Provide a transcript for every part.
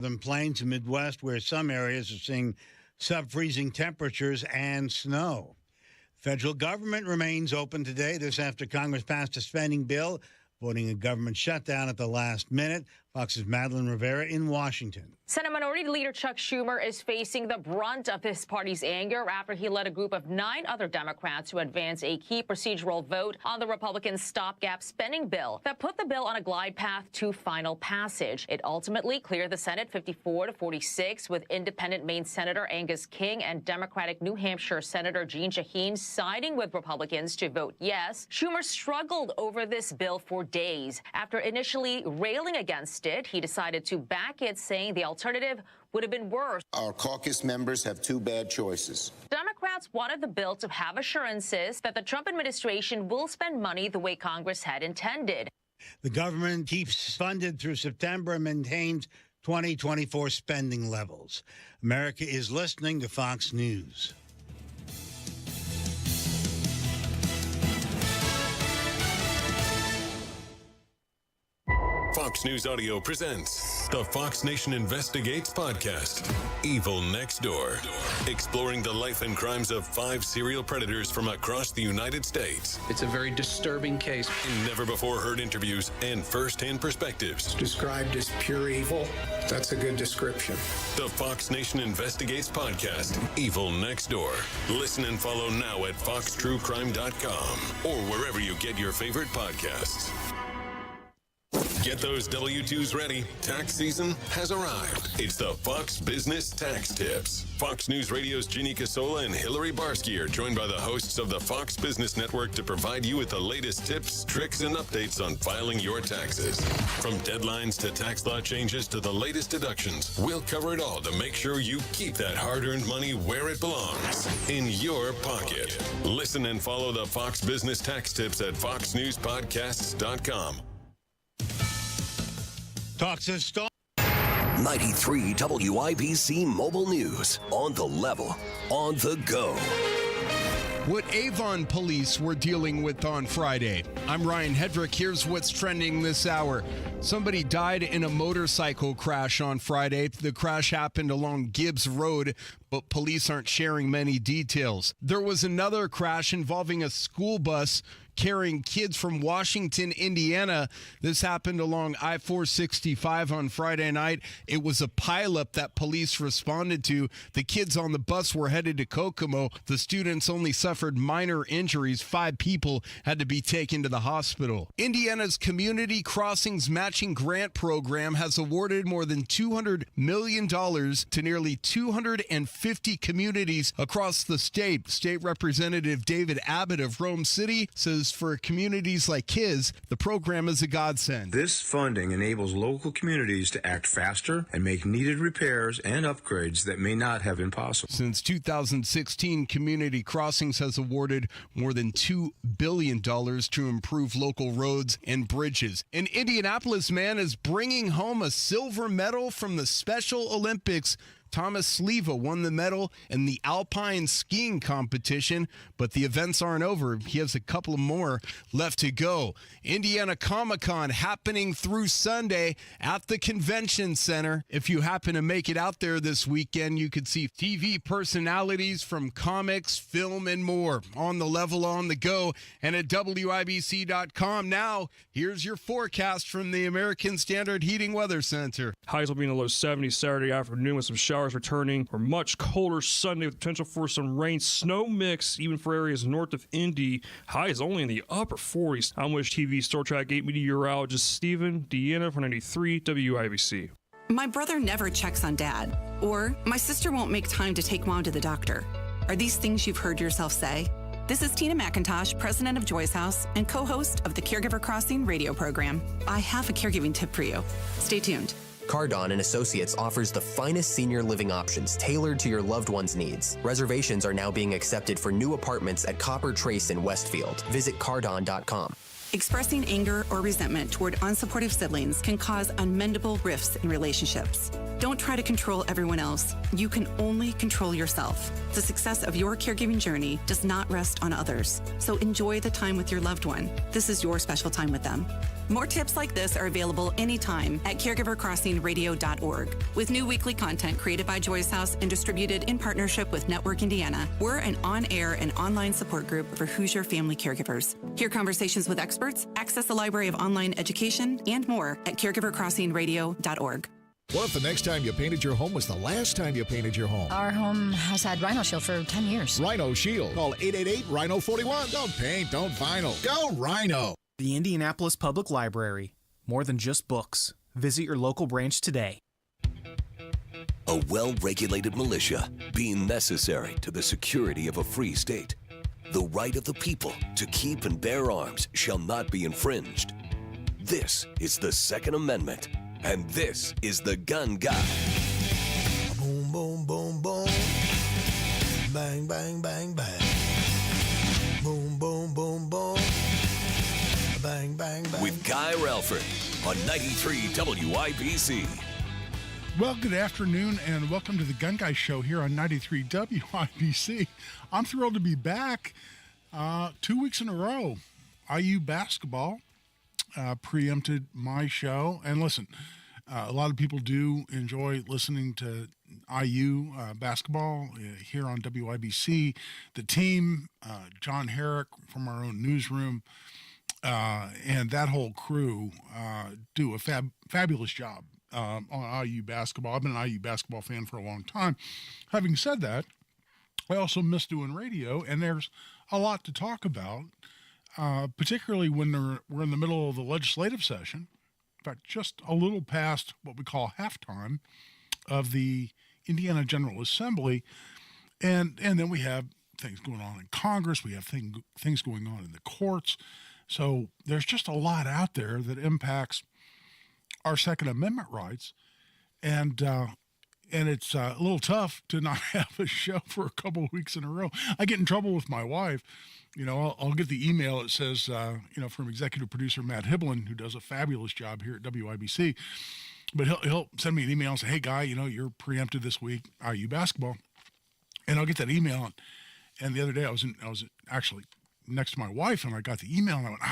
The plains and Midwest, where some areas are seeing sub-freezing temperatures and snow. Federal government remains open today. This after Congress passed a spending bill, voting a government shutdown at the last minute. Fox's Madeline Rivera in Washington. Senate Minority Leader Chuck Schumer is facing the brunt of his party's anger after he led a group of 9 other Democrats to advance a key procedural vote on the Republican stopgap spending bill that put the bill on a glide path to final passage. It ultimately cleared the Senate 54-46, with independent Maine Senator Angus King and Democratic New Hampshire Senator Jeanne Shaheen siding with Republicans to vote yes. Schumer struggled over this bill for days. After initially railing against it, he decided to back it, saying the alternative would have been worse. Our caucus members have 2 bad choices. Democrats wanted the bill to have assurances that the Trump administration will spend money the way Congress had intended. The government keeps funded through September and maintains 2024 spending levels. America is listening to Fox News. Fox News Audio presents the Fox Nation Investigates podcast, Evil Next Door, exploring the life and crimes of 5 serial predators from across the United States. It's a very disturbing case. In never-before-heard interviews and first-hand perspectives. Described as pure evil. That's a good description. The Fox Nation Investigates podcast, Evil Next Door. Listen and follow now at foxtruecrime.com or wherever you get your favorite podcasts. Get those W-2s ready. Tax season has arrived. It's the Fox Business Tax Tips. Fox News Radio's Ginny Casola and Hillary Barsky are joined by the hosts of the Fox Business Network to provide you with the latest tips, tricks, and updates on filing your taxes. From deadlines to tax law changes to the latest deductions, we'll cover it all to make sure you keep that hard-earned money where it belongs, in your pocket. Listen and follow the Fox Business Tax Tips at foxnewspodcasts.com. Talks of storm. 93 WIBC Mobile News. On the level, on the go. What Avon police were dealing with on Friday. I'm Ryan Hedrick. Here's what's trending this hour. Somebody died in a motorcycle crash on Friday. The crash happened along Gibbs Road, but police aren't sharing many details. There was another crash involving a school bus carrying kids from Washington, Indiana. This happened along I-465 on Friday night. It was a pileup that police responded to. The kids on the bus were headed to Kokomo. The students only suffered minor injuries. 5 people had to be taken to the hospital. Indiana's Community Crossings Matching Grant Program has awarded more than $200 million to nearly 250 communities across the state. State Representative David Abbott of Rome City says for communities like his, the program is a godsend. This funding enables local communities to act faster and make needed repairs and upgrades that may not have been possible. Since 2016, Community Crossings has awarded more than $2 billion to improve local roads and bridges. An Indianapolis man is bringing home a silver medal from the Special Olympics. Thomas Sleva won the medal in the alpine skiing competition, but the events aren't over. He has a couple more left to go. Indiana Comic-Con happening through Sunday at the Convention Center. If you happen to make it out there this weekend, you could see TV personalities from comics, film, and more on the level, on the go, and at WIBC.com. Now, here's your forecast from the American Standard Heating Weather Center. Highs will be in the low 70s Saturday afternoon with some showers returning, or much colder Sunday with potential for some rain, snow mix, even for areas north of Indy. Highs only in the upper 40s. I'm Wish TV Star Track 8 meteorologist Stephen Deanna for 93 WIBC. My brother never checks on dad, or my sister won't make time to take mom to the doctor. Are these things you've heard yourself say? This is Tina McIntosh, president of Joy's House and co-host of the Caregiver Crossing radio program. I have a caregiving tip for you. Stay tuned. Cardon and Associates offers the finest senior living options tailored to your loved one's needs. Reservations are now being accepted for new apartments at Copper Trace in Westfield. Visit cardon.com. Expressing anger or resentment toward unsupportive siblings can cause unmendable rifts in relationships. Don't try to control everyone else. You can only control yourself. The success of your caregiving journey does not rest on others. So enjoy the time with your loved one. This is your special time with them. More tips like this are available anytime at caregivercrossingradio.org. With new weekly content created by Joyce House and distributed in partnership with Network Indiana, we're an on-air and online support group for Hoosier family caregivers. Hear conversations with experts, access a library of online education, and more at caregivercrossingradio.org. What if the next time you painted your home was the last time you painted your home? Our home has had Rhino Shield for 10 years. Rhino Shield. Call 888-RHINO-41. Don't paint, don't vinyl. Go Rhino. The Indianapolis Public Library. More than just books. Visit your local branch today. A well-regulated militia being necessary to the security of a free state. The right of the people to keep and bear arms shall not be infringed. This is the Second Amendment. And this is The Gun Guy. Boom, boom, boom, boom. Bang, bang, bang, bang. Boom, boom, boom, boom. Bang, bang, bang. With Guy Relford on 93 WIBC. Well, good afternoon and welcome to The Gun Guy Show here on 93 WIBC. I'm thrilled to be back 2 weeks in a row. IU basketball preempted my show. And listen, a lot of people do enjoy listening to IU basketball here on WIBC. The team, John Herrick from our own newsroom, and that whole crew do a fabulous job on IU basketball. I've been an IU basketball fan for a long time. Having said that, I also miss doing radio, and there's a lot to talk about. Particularly when we're in the middle of the legislative session, in fact, just a little past what we call halftime of the Indiana General Assembly, and then we have things going on in Congress, we have things going on in the courts, so there's just a lot out there that impacts our Second Amendment rights, and it's a little tough to not have a show for a couple of weeks in a row. I get in trouble with my wife. You know, I'll get the email that says, from executive producer Matt Hiblin, who does a fabulous job here at WIBC. But he'll send me an email and say, hey, Guy, you're preempted this week, IU basketball. And I'll get that email. And the other day I was actually next to my wife, and I got the email, and I went,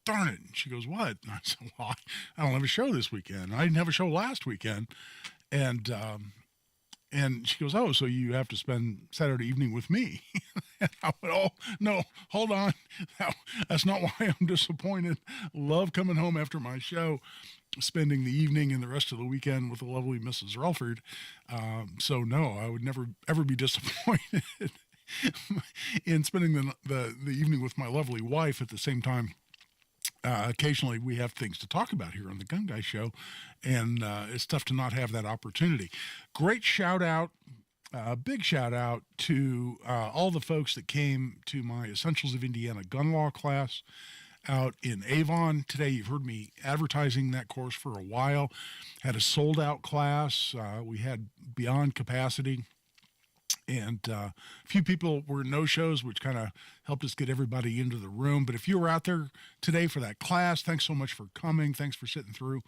darn it. And she goes, what? And I said, well, I don't have a show this weekend. I didn't have a show last weekend. And she goes, oh, so you have to spend Saturday evening with me. And I went, oh, no, hold on. That's not why I'm disappointed. Love coming home after my show, spending the evening and the rest of the weekend with the lovely Mrs. Relford. So, no, I would never, ever be disappointed in spending the evening with my lovely wife at the same time. Occasionally we have things to talk about here on the Gun Guy Show, and it's tough to not have that opportunity. Great shout out, big shout out to all the folks that came to my Essentials of Indiana gun law class out in Avon today. You've heard me advertising that course for a while. Had a sold out class. We had beyond capacity. And a few people were no-shows, which kind of helped us get everybody into the room. But if you were out there today for that class, thanks so much for coming. Thanks for sitting through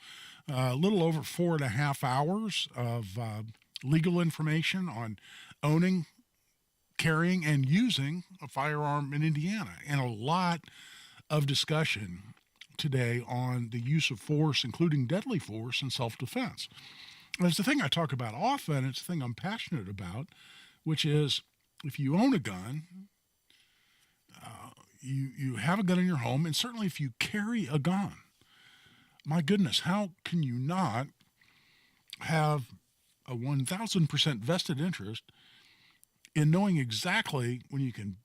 a little over 4.5 hours of legal information on owning, carrying, and using a firearm in Indiana. And a lot of discussion today on the use of force, including deadly force, in self-defense. And it's the thing I talk about often. It's the thing I'm passionate about, which is if you own a gun, you have a gun in your home, and certainly if you carry a gun, my goodness, how can you not have a 1,000% vested interest in knowing exactly when you can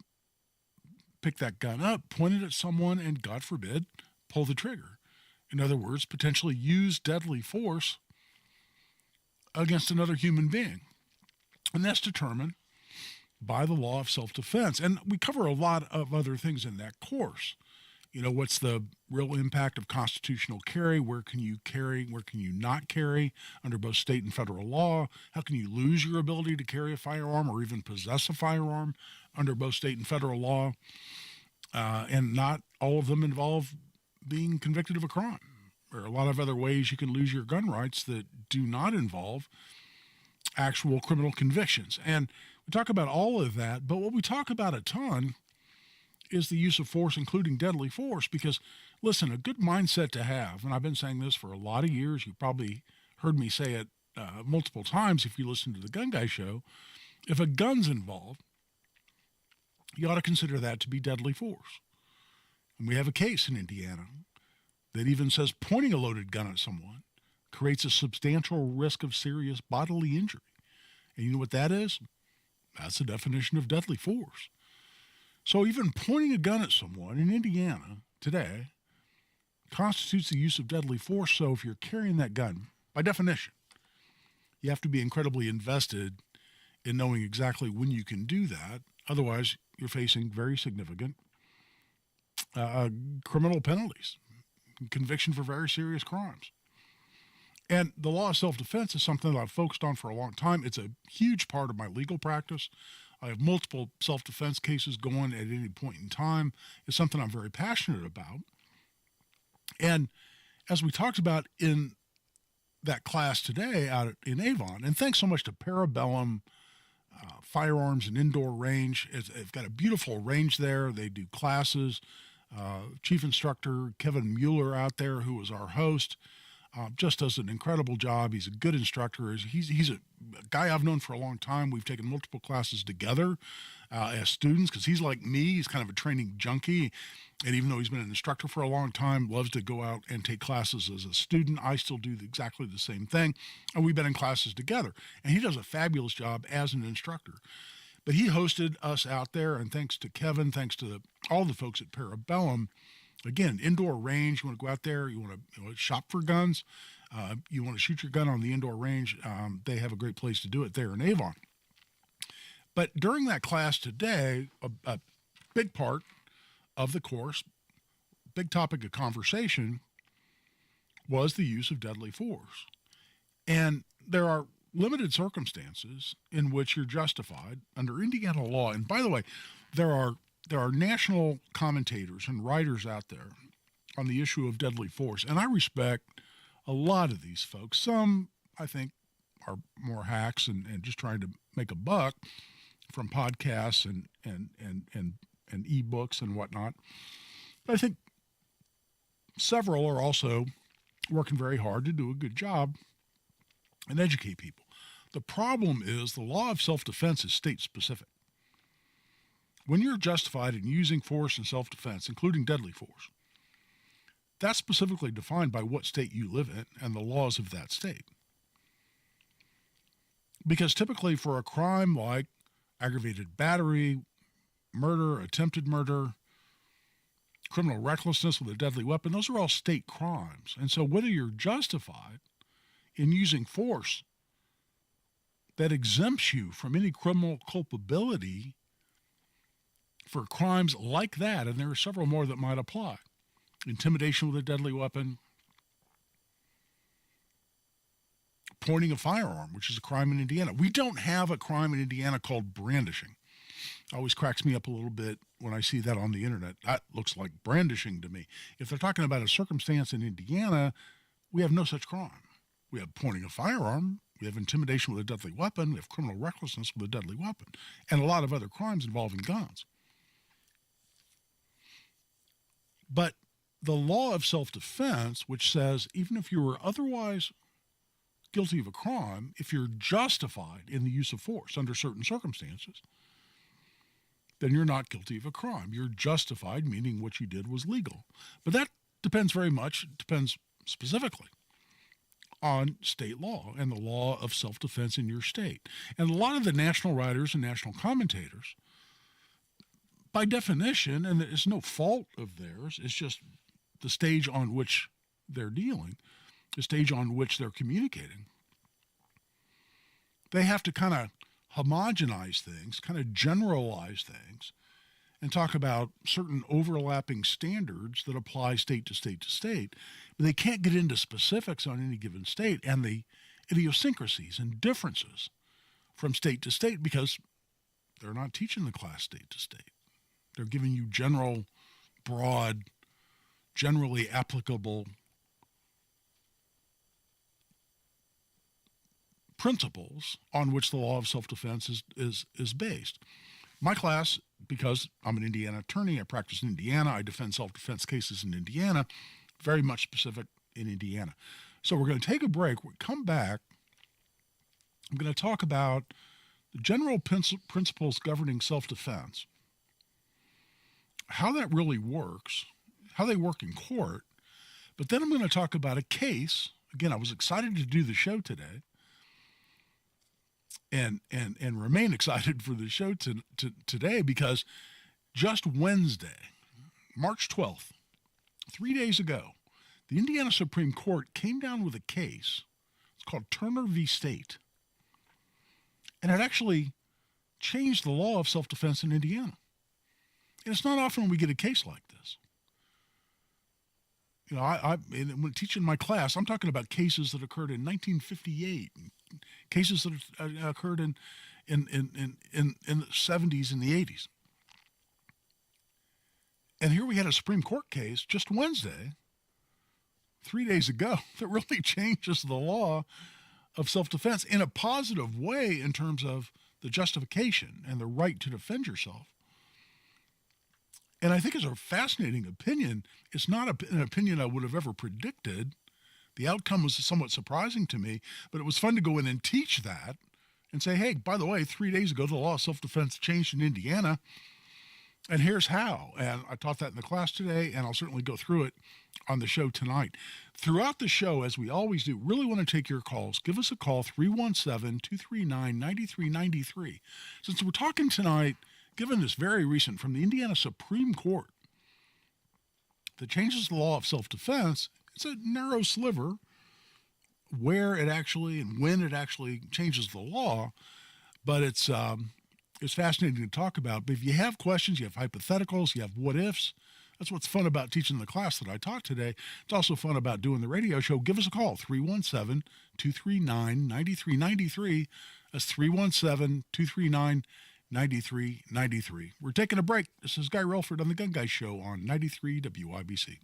pick that gun up, point it at someone, and God forbid, pull the trigger. In other words, potentially use deadly force against another human being. And that's determined by the law of self-defense. And we cover a lot of other things in that course. You know, what's the real impact of constitutional carry? Where can you carry? Where can you not carry under both state and federal law? How can you lose your ability to carry a firearm or even possess a firearm under both state and federal law? And not all of them involve being convicted of a crime. There are a lot of other ways you can lose your gun rights that do not involve actual criminal convictions. And we talk about all of that, but what we talk about a ton is the use of force, including deadly force, because, listen, a good mindset to have, and I've been saying this for a lot of years, you probably heard me say it multiple times if you listen to the Gun Guy Show, if a gun's involved, you ought to consider that to be deadly force. And we have a case in Indiana that even says pointing a loaded gun at someone creates a substantial risk of serious bodily injury. And you know what that is? That's the definition of deadly force. So even pointing a gun at someone in Indiana today constitutes the use of deadly force. So if you're carrying that gun, by definition, you have to be incredibly invested in knowing exactly when you can do that. Otherwise, you're facing very significant criminal penalties, conviction for very serious crimes. And the law of self-defense is something that I've focused on for a long time. It's a huge part of my legal practice. I have multiple self-defense cases going at any point in time. It's something I'm very passionate about. And as we talked about in that class today out in Avon, and thanks so much to Parabellum Firearms and Indoor Range. They've got a beautiful range there. They do classes. Chief instructor Kevin Mueller out there, who was our host, just does an incredible job. He's a good instructor. He's a guy I've known for a long time. We've taken multiple classes together as students because he's like me. He's kind of a training junkie. And even though he's been an instructor for a long time, loves to go out and take classes as a student. I still do exactly the same thing. And we've been in classes together. And he does a fabulous job as an instructor. But he hosted us out there, and thanks to Kevin, thanks to all the folks at Parabellum, again, indoor range, you want to go out there, you want to shop for guns, you want to shoot your gun on the indoor range, they have a great place to do it there in Avon. But during that class today, a big part of the course, big topic of conversation, was the use of deadly force. And there are limited circumstances in which you're justified under Indiana law. And by the way, there are national commentators and writers out there on the issue of deadly force. And I respect a lot of these folks. Some, I think, are more hacks and just trying to make a buck from podcasts and ebooks and whatnot. But I think several are also working very hard to do a good job and educate people. The problem is the law of self-defense is state-specific. When you're justified in using force in self-defense, including deadly force, that's specifically defined by what state you live in and the laws of that state. Because typically for a crime like aggravated battery, murder, attempted murder, criminal recklessness with a deadly weapon, those are all state crimes. And so whether you're justified in using force that exempts you from any criminal culpability for crimes like that, and there are several more that might apply. Intimidation with a deadly weapon, pointing a firearm, which is a crime in Indiana. We don't have a crime in Indiana called brandishing. It always cracks me up a little bit when I see that on the internet. That looks like brandishing to me. If they're talking about a circumstance in Indiana, we have no such crime. We have pointing a firearm, we have intimidation with a deadly weapon, we have criminal recklessness with a deadly weapon, and a lot of other crimes involving guns. But the law of self-defense, which says even if you were otherwise guilty of a crime, if you're justified in the use of force under certain circumstances, then you're not guilty of a crime. You're justified, meaning what you did was legal. But that depends very much, depends specifically on state law and the law of self-defense in your state. And a lot of the national writers and national commentators, by definition, and it's no fault of theirs, it's just the stage on which they're dealing, the stage on which they're communicating, they have to kind of homogenize things, kind of generalize things, and talk about certain overlapping standards that apply state to state to state. But they can't get into specifics on any given state and the idiosyncrasies and differences from state to state because they're not teaching the class state to state. They're giving you general, broad, generally applicable principles on which the law of self-defense is based. My class, because I'm an Indiana attorney, I practice in Indiana, I defend self-defense cases in Indiana, very much specific in Indiana. So we're going to take a break. When we come back, I'm going to talk about the general principles governing self-defense, how that really works, how they work in court, but then I'm going to talk about a case. Again, I was excited to do the show today and remain excited for the show today because just Wednesday, March 12th, 3 days ago, the Indiana Supreme Court came down with a case. It's called Turner v. State. And it actually changed the law of self-defense in Indiana. And it's not often we get a case like this. You know, when teaching my class, I'm talking about cases that occurred in 1958, cases that occurred in the 70s and the 80s. And here we had a Supreme Court case just Wednesday, 3 days ago, that really changes the law of self-defense in a positive way in terms of the justification and the right to defend yourself. And I think it's a fascinating opinion. It's not an opinion I would have ever predicted. The outcome was somewhat surprising to me, but it was fun to go in and teach that and say, hey, by the way, 3 days ago, the law of self-defense changed in Indiana, and here's how. And I taught that in the class today, and I'll certainly go through it on the show tonight. Throughout the show, as we always do, really want to take your calls. Give us a call, 317-239-9393. Since we're talking tonight, given this very recent from the Indiana Supreme Court that changes the law of self-defense, it's a narrow sliver where it actually and when it actually changes the law, but it's fascinating to talk about. But if you have questions, you have hypotheticals, you have what-ifs, that's what's fun about teaching the class that I taught today. It's also fun about doing the radio show. Give us a call, 317-239-9393. That's 317-239-9393. We're taking a break. This is Guy Relford on The Gun Guy Show on 93 WIBC.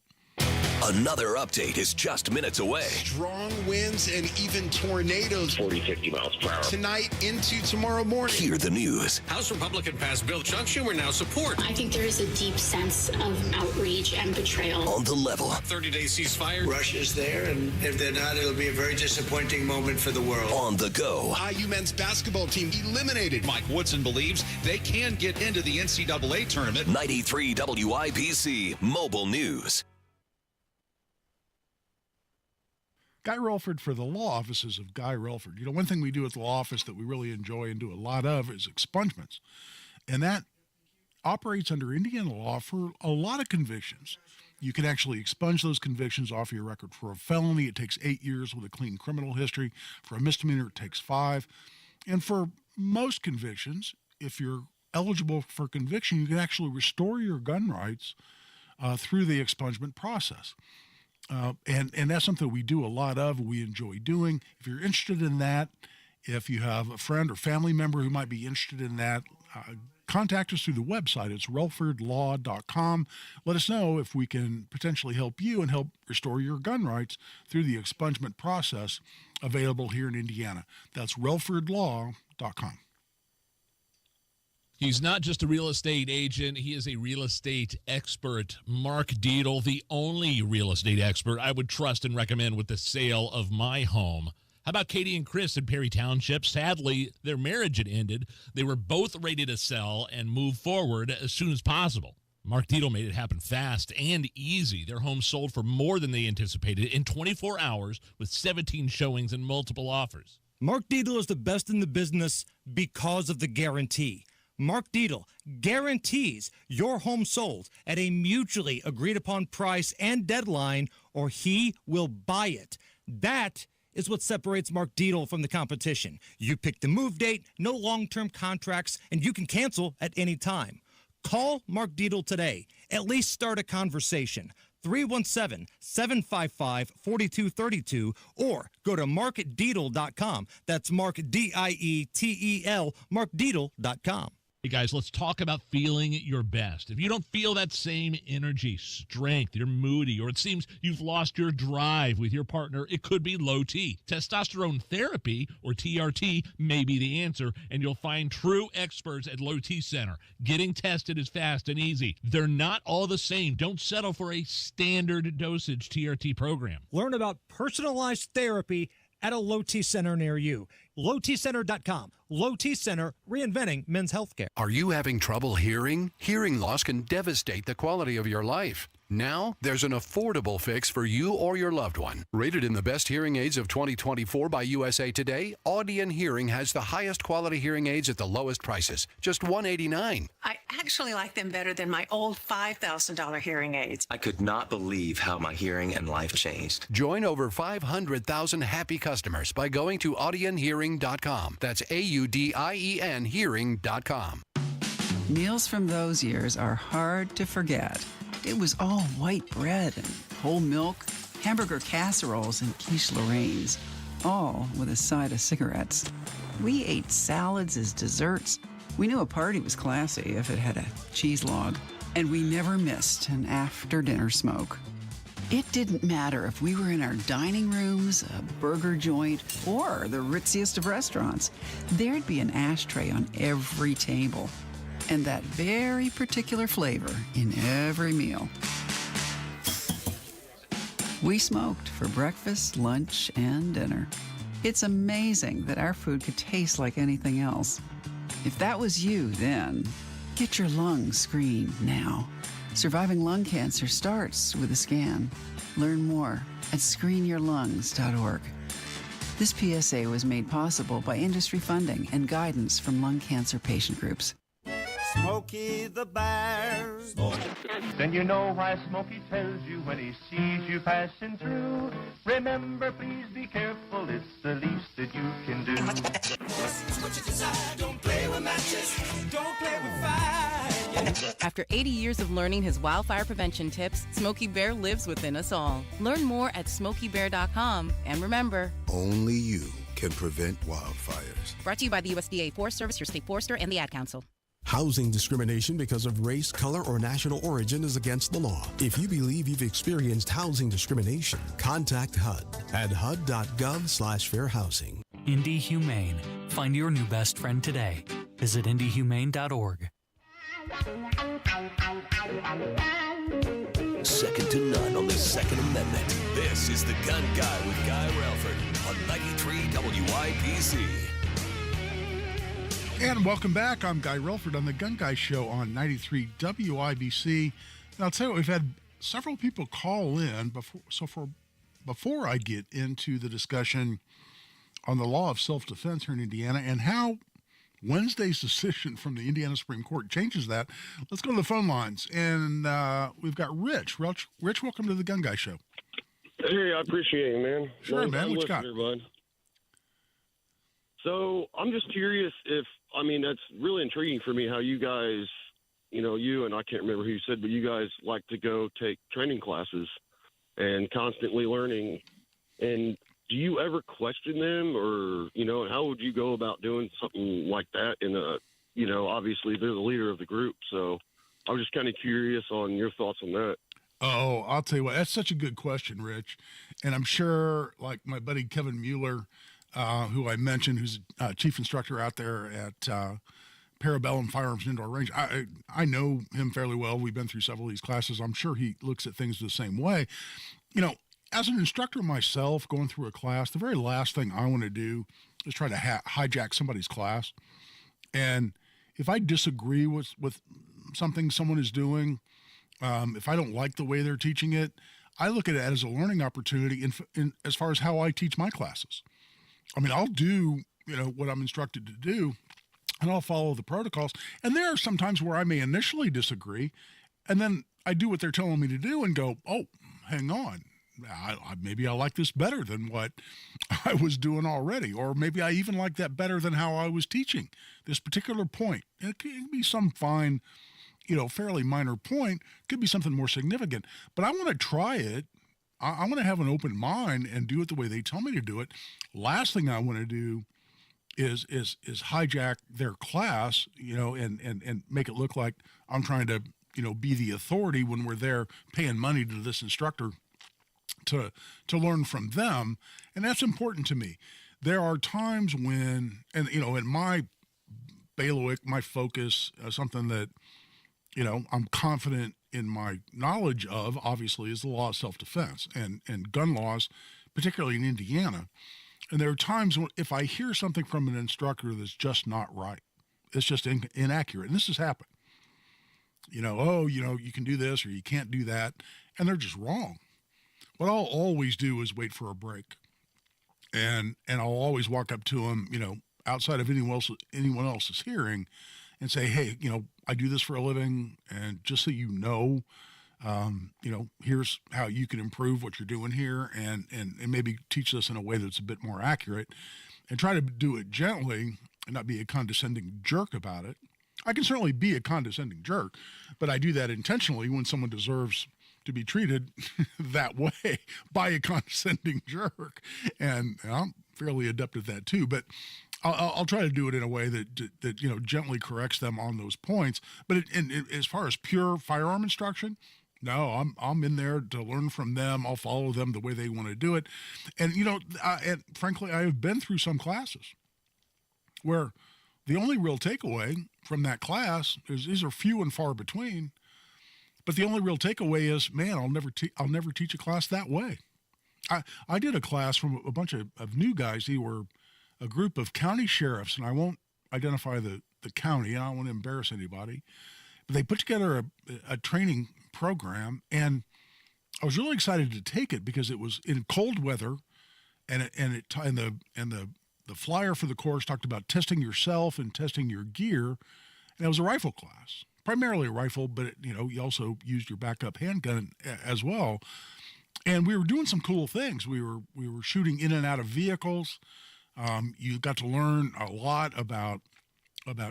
Another update is just minutes away. Strong winds and even tornadoes. 40, 50 miles per hour. Tonight into tomorrow morning. Hear the news. House Republican passed bill Chuck Schumer now support. I think there is a deep sense of outrage and betrayal. On the level. 30-day ceasefire. Russia's there, and if they're not, it'll be a very disappointing moment for the world. On the go. IU men's basketball team eliminated. Mike Woodson believes they can get into the NCAA tournament. 93 WIBC Mobile News. Guy Relford for the law offices of Guy Relford. You know, one thing we do at the law office that we really enjoy and do a lot of is expungements. And that operates under Indiana law for a lot of convictions. You can actually expunge those convictions off your record. For a felony, it takes 8 years with a clean criminal history. For a misdemeanor, it takes 5. And for most convictions, if you're eligible for conviction, you can actually restore your gun rights through the expungement process. And that's something we do a lot of, we enjoy doing. If you're interested in that, if you have a friend or family member who might be interested in that, contact us through the website. It's relfordlaw.com. Let us know if we can potentially help you and help restore your gun rights through the expungement process available here in Indiana. That's relfordlaw.com. He's not just a real estate agent. He is a real estate expert. Mark Dietl, the only real estate expert I would trust and recommend with the sale of my home. How about Katie and Chris in Perry Township? Sadly, their marriage had ended. They were both ready to sell and move forward as soon as possible. Mark Dietl made it happen fast and easy. Their home sold for more than they anticipated in 24 hours with 17 showings and multiple offers. Mark Dietl is the best in the business because of the guarantee. Mark Dietl guarantees your home sold at a mutually agreed upon price and deadline, or he will buy it. That is what separates Mark Dietl from the competition. You pick the move date, no long-term contracts, and you can cancel at any time. Call Mark Dietl today. At least start a conversation. 317-755-4232 or go to markdietl.com. That's Mark, D-I-E-T-E-L, markdietl.com. Hey guys, let's talk about feeling your best. If you don't feel that same energy, strength, you're moody, or it seems you've lost your drive with your partner, it could be low T. Testosterone therapy, or TRT, may be the answer, and you'll find true experts at Low T Center. Getting tested is fast and easy. They're not all the same. Don't settle for a standard dosage TRT program. Learn about personalized therapy at a Low T Center near you. LowTCenter.com. Low T Center, reinventing men's healthcare. Are you having trouble hearing? Hearing loss can devastate the quality of your life. Now, there's an affordable fix for you or your loved one. Rated in the best hearing aids of 2024 by USA Today, Audion Hearing has the highest quality hearing aids at the lowest prices, just $189. I actually like them better than my old $5,000 hearing aids. I could not believe how my hearing and life changed. Join over 500,000 happy customers by going to audionhearing.com. That's AUDIEN hearing.com. Meals from those years are hard to forget. It was all white bread and whole milk, hamburger casseroles and quiche Lorraines, all with a side of cigarettes. We ate salads as desserts. We knew a party was classy if it had a cheese log, and we never missed an after-dinner smoke. It didn't matter if we were in our dining rooms, a burger joint, or the ritziest of restaurants. There'd be an ashtray on every table, and that very particular flavor in every meal. We smoked for breakfast, lunch, and dinner. It's amazing that our food could taste like anything else. If that was you then, get your lungs screened now. Surviving lung cancer starts with a scan. Learn more at screenyourlungs.org. This PSA was made possible by industry funding and guidance from lung cancer patient groups. Smokey the Bear. Then you know why Smokey tells you when he sees you passing through. Remember, please be careful, it's the least that you can do. What you desire, don't play with matches, don't play with fire. After 80 years of learning his wildfire prevention tips, Smokey Bear lives within us all. Learn more at SmokeyBear.com. And remember, only you can prevent wildfires. Brought to you by the USDA Forest Service, your state forester, and the Ad Council. Housing discrimination because of race, color, or national origin is against the law. If you believe you've experienced housing discrimination, contact HUD at hud.gov/fair housing. Indy Humane. Find your new best friend today. Visit indyhumane.org. Second to none on the Second Amendment. This is The Gun Guy with Guy Relford on 93 WIPC. And welcome back. I'm Guy Relford on the Gun Guy Show on 93 WIBC. And I'll tell you, we've had several people call in before I get into the discussion on the law of self-defense here in Indiana and how Wednesday's decision from the Indiana Supreme Court changes that. Let's go to the phone lines. And we've got Rich. Rich, welcome to the Gun Guy Show. Hey, I appreciate it, man. Sure, man. What you got? Bud. So I'm just curious that's really intriguing for me how you guys, you and I can't remember who you said, but you guys like to go take training classes and constantly learning. And do you ever question them or, how would you go about doing something like that obviously they're the leader of the group. So I was just kind of curious on your thoughts on that. Oh, I'll tell you what, that's such a good question, Rich. And I'm sure like my buddy Kevin Mueller, who I mentioned, who's a chief instructor out there at Parabellum Firearms Indoor Range. I know him fairly well. We've been through several of these classes. I'm sure he looks at things the same way. As an instructor myself, going through a class, the very last thing I want to do is try to hijack somebody's class. And if I disagree with something someone is doing, if I don't like the way they're teaching it, I look at it as a learning opportunity in as far as how I teach my classes. I'll do, what I'm instructed to do, and I'll follow the protocols. And there are some times where I may initially disagree, and then I do what they're telling me to do and go, oh, hang on. Maybe I like this better than what I was doing already. Or maybe I even like that better than how I was teaching this particular point. It can be some fine, fairly minor point. It could be something more significant. But I want to try it. I want to have an open mind and do it the way they tell me to do it. Last thing I want to do hijack their class, and make it look like I'm trying to, be the authority when we're there paying money to this instructor to learn from them. And that's important to me. There are times when, in my bailiwick, my focus, something that, I'm confident in my knowledge of, obviously, is the law of self-defense and gun laws, particularly in Indiana. And there are times when if I hear something from an instructor that's just not right, it's just inaccurate. And this has happened. You can do this or you can't do that. And they're just wrong. What I'll always do is wait for a break. And I'll always walk up to them, outside of anyone else's hearing and say, hey, I do this for a living. And just so here's how you can improve what you're doing here and maybe teach this in a way that's a bit more accurate and try to do it gently and not be a condescending jerk about it. I can certainly be a condescending jerk, but I do that intentionally when someone deserves to be treated that way by a condescending jerk. And I'm fairly adept at that too, but I'll try to do it in a way that gently corrects them on those points. But as far as pure firearm instruction, no, I'm in there to learn from them. I'll follow them the way they want to do it. And, and frankly, I have been through some classes where the only real takeaway from that class is these are few and far between. But the only real takeaway is, man, I'll never teach a class that way. I did a class from a bunch of new guys. They were a group of county sheriffs, and I won't identify the county, and I don't want to embarrass anybody. But they put together a training program, and I was really excited to take it because it was in cold weather, and the flyer for the course talked about testing yourself and testing your gear, and it was a rifle class, primarily a rifle, but you also used your backup handgun as well. And we were doing some cool things. We were shooting in and out of vehicles. You got to learn a lot about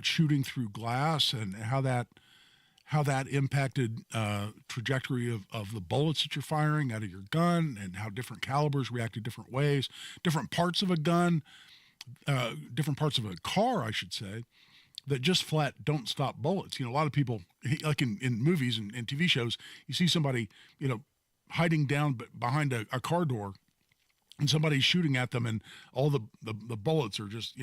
shooting through glass and how that impacted trajectory of the bullets that you're firing out of your gun, and how different calibers react in different ways, different parts of a gun, different parts of a car, I should say, that just flat don't stop bullets. A lot of people, like in movies and TV shows, you see somebody, hiding down behind a car door, and somebody's shooting at them, and all the bullets are just,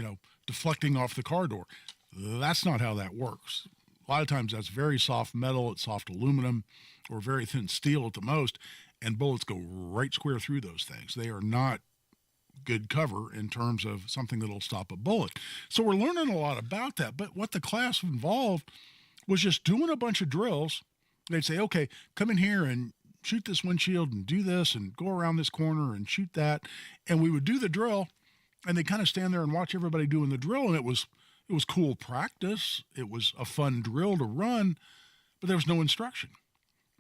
deflecting off the car door. That's not how that works. A lot of times that's very soft metal, it's soft aluminum, or very thin steel at the most, and bullets go right square through those things. They are not good cover in terms of something that'll stop a bullet. So we're learning a lot about that. But what the class involved was just doing a bunch of drills. They'd say, okay, come in here and shoot this windshield and do this and go around this corner and shoot that. And we would do the drill, and they kind of stand there and watch everybody doing the drill. And it was cool practice. It was a fun drill to run, but there was no instruction.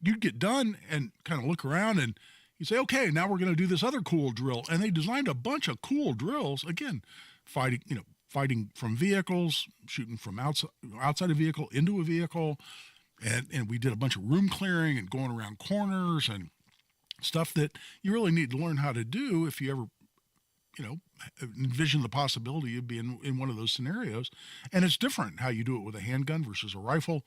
You'd get done and kind of look around and you say, okay, now we're going to do this other cool drill. And they designed a bunch of cool drills, again, fighting from vehicles, shooting from outside a vehicle into a vehicle. And we did a bunch of room clearing and going around corners and stuff that you really need to learn how to do if you ever, envision the possibility of being in one of those scenarios. And it's different how you do it with a handgun versus a rifle.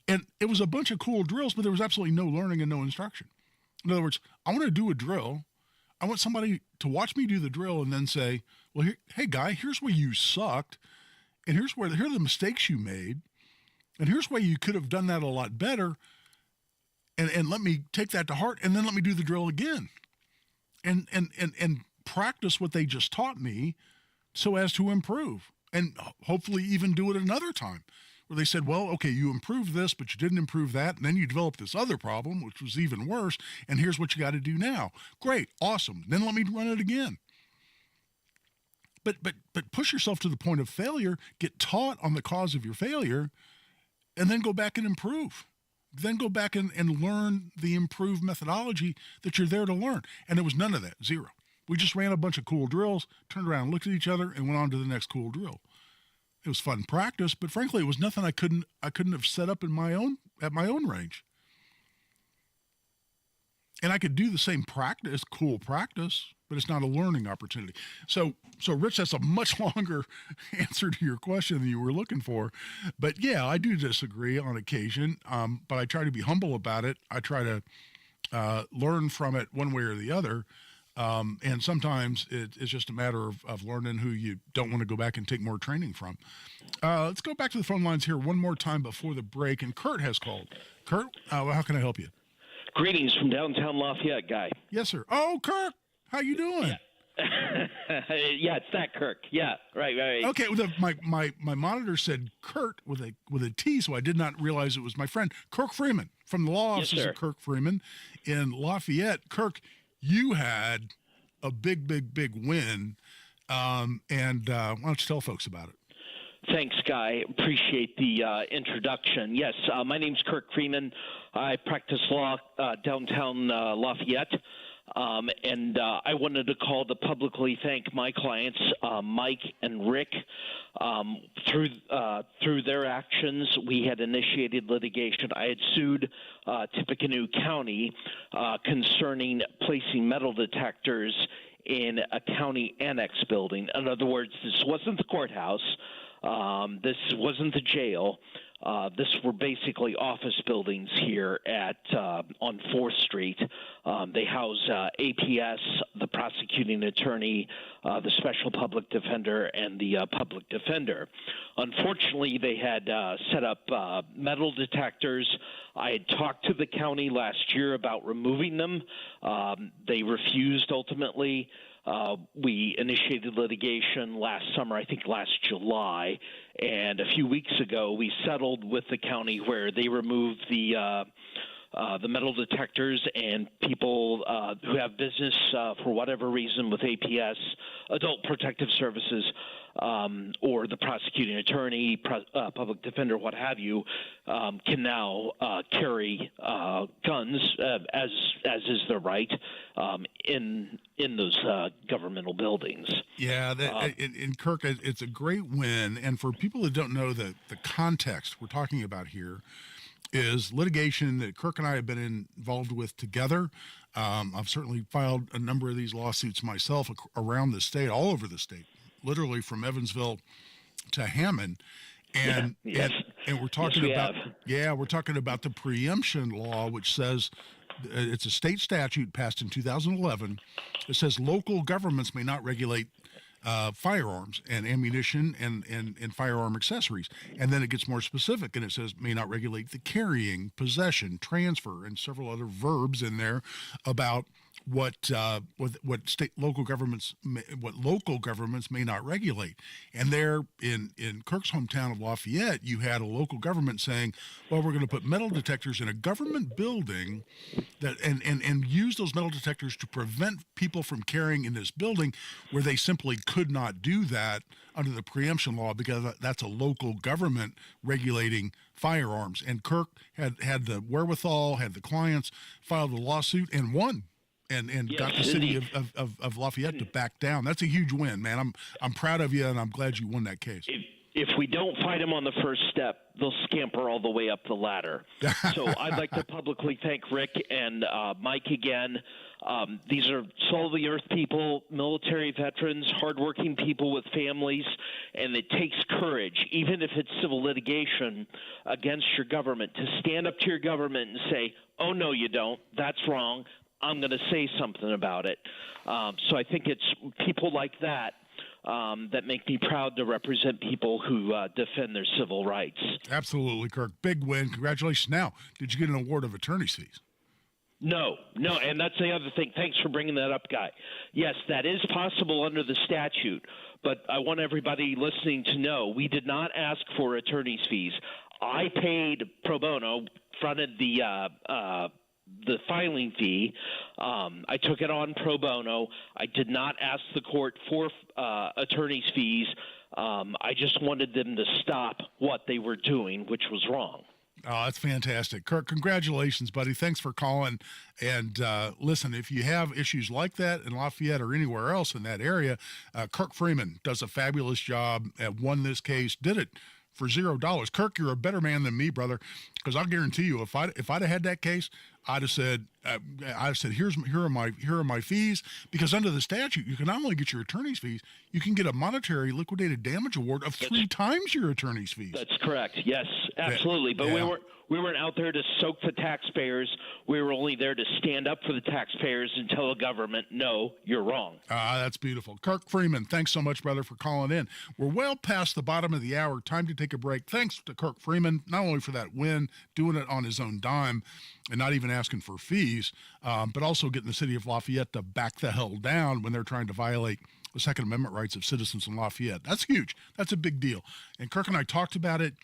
And it was a bunch of cool drills, but there was absolutely no learning and no instruction. In other words, I want to do a drill. I want somebody to watch me do the drill and then say, well, hey, guy, here's where you sucked. And here are the mistakes you made. And here's why you could have done that a lot better. And let me take that to heart. And then let me do the drill again. And practice what they just taught me so as to improve. And hopefully even do it another time. Where they said, well, okay, you improved this, but you didn't improve that. And then you developed this other problem, which was even worse. And here's what you got to do now. Great. Awesome. Then let me run it again. But push yourself to the point of failure, get taught on the cause of your failure, and then go back and improve. Then go back and learn the improved methodology that you're there to learn. And there was none of that. Zero. We just ran a bunch of cool drills, turned around, looked at each other, and went on to the next cool drill. It was fun practice, but frankly, it was nothing I couldn't have set up at my own range. and I could do the same practice, cool practice, but it's not a learning opportunity. So Rich, that's a much longer answer to your question than you were looking for. But yeah, I do disagree on occasion, but I try to be humble about it. I try to learn from it one way or the other. And sometimes it's just a matter of learning who you don't want to go back and take more training from. Let's go back to the phone lines here one more time before the break. And Kurt has called. Kurt, how can I help you? Greetings from downtown Lafayette, Guy. Yes, sir. Oh, Kirk, how you doing? Yeah, it's that Kirk. Yeah, right. Okay, my monitor said Kurt with a T, so I did not realize it was my friend Kirk Freeman from the law offices of Kirk Freeman in Lafayette. Kirk, you had a big win, and why don't you tell folks about it? Thanks, Guy. Appreciate the introduction. Yes, my name's Kirk Freeman. I practice law downtown Lafayette, and I wanted to call to publicly thank my clients, Mike and Rick. Through their actions, we had initiated litigation. I had sued Tippecanoe County concerning placing metal detectors in a county annex building. In other words, this wasn't the courthouse. This wasn't the jail. This were basically office buildings here at on 4th Street. They house APS, the prosecuting attorney, the special public defender, and the public defender. Unfortunately, they had set up metal detectors. I had talked to the county last year about removing them. They refused ultimately. We initiated litigation last summer, I think last July, and a few weeks ago we settled with the county where they removed the metal detectors, and people who have business for whatever reason with APS, Adult Protective Services, or the prosecuting attorney, public defender, what have you, can now carry guns, as is their right, in those governmental buildings. Yeah, in Kirk, it's a great win. And for people that don't know the context we're talking about here is litigation that Kirk and I have been involved with together. I've certainly filed a number of these lawsuits myself around the state, all over the state, literally from Evansville to Hammond. And we're talking we're talking about the preemption law, which says it's a state statute passed in 2011. It says local governments may not regulate firearms and ammunition and firearm accessories. And then it gets more specific, and it says may not regulate the carrying, possession, transfer, and several other verbs in there about what local governments may not regulate. And there in Kirk's hometown of Lafayette, you had a local government saying, well, we're going to put metal detectors in a government building that and use those metal detectors to prevent people from carrying in this building, where they simply could not do that under the preemption law because that's a local government regulating firearms. And Kirk had the wherewithal, had the clients, filed a lawsuit and won. And yes, got the city of Lafayette to back down. That's a huge win, man. I'm proud of you, and I'm glad you won that case. If we don't fight them on the first step, they'll scamper all the way up the ladder. So I'd like to publicly thank Rick and Mike again. These are soul of the earth people, military veterans, hardworking people with families, and it takes courage, even if it's civil litigation against your government, to stand up to your government and say, oh, no, you don't. That's wrong. I'm going to say something about it. So I think it's people like that that make me proud to represent people who defend their civil rights. Absolutely, Kirk. Big win. Congratulations. Now, did you get an award of attorney's fees? No, and that's the other thing. Thanks for bringing that up, Guy. Yes, that is possible under the statute, but I want everybody listening to know we did not ask for attorney's fees. I paid pro bono, fronted the filing fee. I took it on pro bono. I did not ask the court for attorney's fees. I just wanted them to stop what they were doing, which was wrong. Oh, that's fantastic. Kirk, congratulations, buddy. Thanks for calling. And listen, if you have issues like that in Lafayette or anywhere else in that area, Kirk Freeman does a fabulous job, won this case, did it for $0. Kirk, you're a better man than me, brother, because I'll guarantee you if I'd have had that case, I'd have said, here are my fees, because under the statute, you can not only get your attorney's fees, you can get a monetary liquidated damage award of 3 times your attorney's fees. That's correct. Yes, absolutely. But we weren't out there to soak the taxpayers. We were only there to stand up for the taxpayers and tell the government, no, you're wrong. That's beautiful. Kirk Freeman, thanks so much, brother, for calling in. We're well past the bottom of the hour. Time to take a break. Thanks to Kirk Freeman, not only for that win, doing it on his own dime and not even asking for fees, but also getting the city of Lafayette to back the hell down when they're trying to violate the Second Amendment rights of citizens in Lafayette. That's huge. That's a big deal. And Kirk and I talked about it